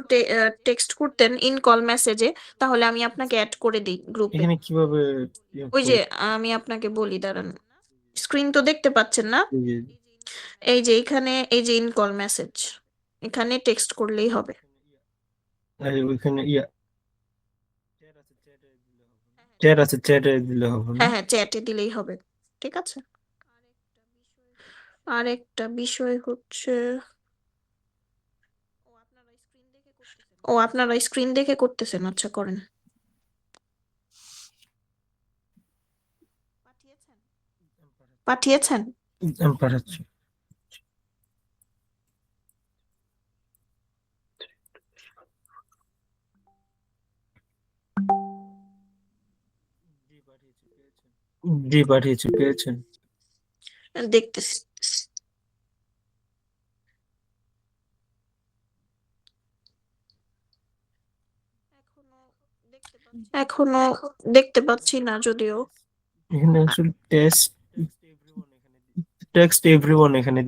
টেক্সট করতেন ইন কল মেসেজে, তাহলে আমি আপনাকে অ্যাড করে দিই গ্রুপে। এখানে কিভাবে ওই যে আমি আপনাকে বলি, দাঁড়ান, স্ক্রিন তো দেখতে পাচ্ছেন না? এই যে এখানে, এই যে ইন কল মেসেজ, এখানে টেক্সট করলেই হবে। ওইখানে চ্যাট আছে, চ্যাটে দিলে হবে না? হ্যাঁ হ্যাঁ, চ্যাটে দিলেই হবে, ঠিক আছে। আরেকটা বিষয় হচ্ছে, ও আপনারা স্ক্রিন দেখে করতেছেন, আচ্ছা করেন। পাঠিয়েছেন? আমি পাঠাচ্ছি। জি পাঠিয়েছি, পেয়েছেন? দেখতেছি। এখনো দেখতে পাচ্ছি না যদিও। এখানে আসলে টেক্সট এভরিওয়ান এখানে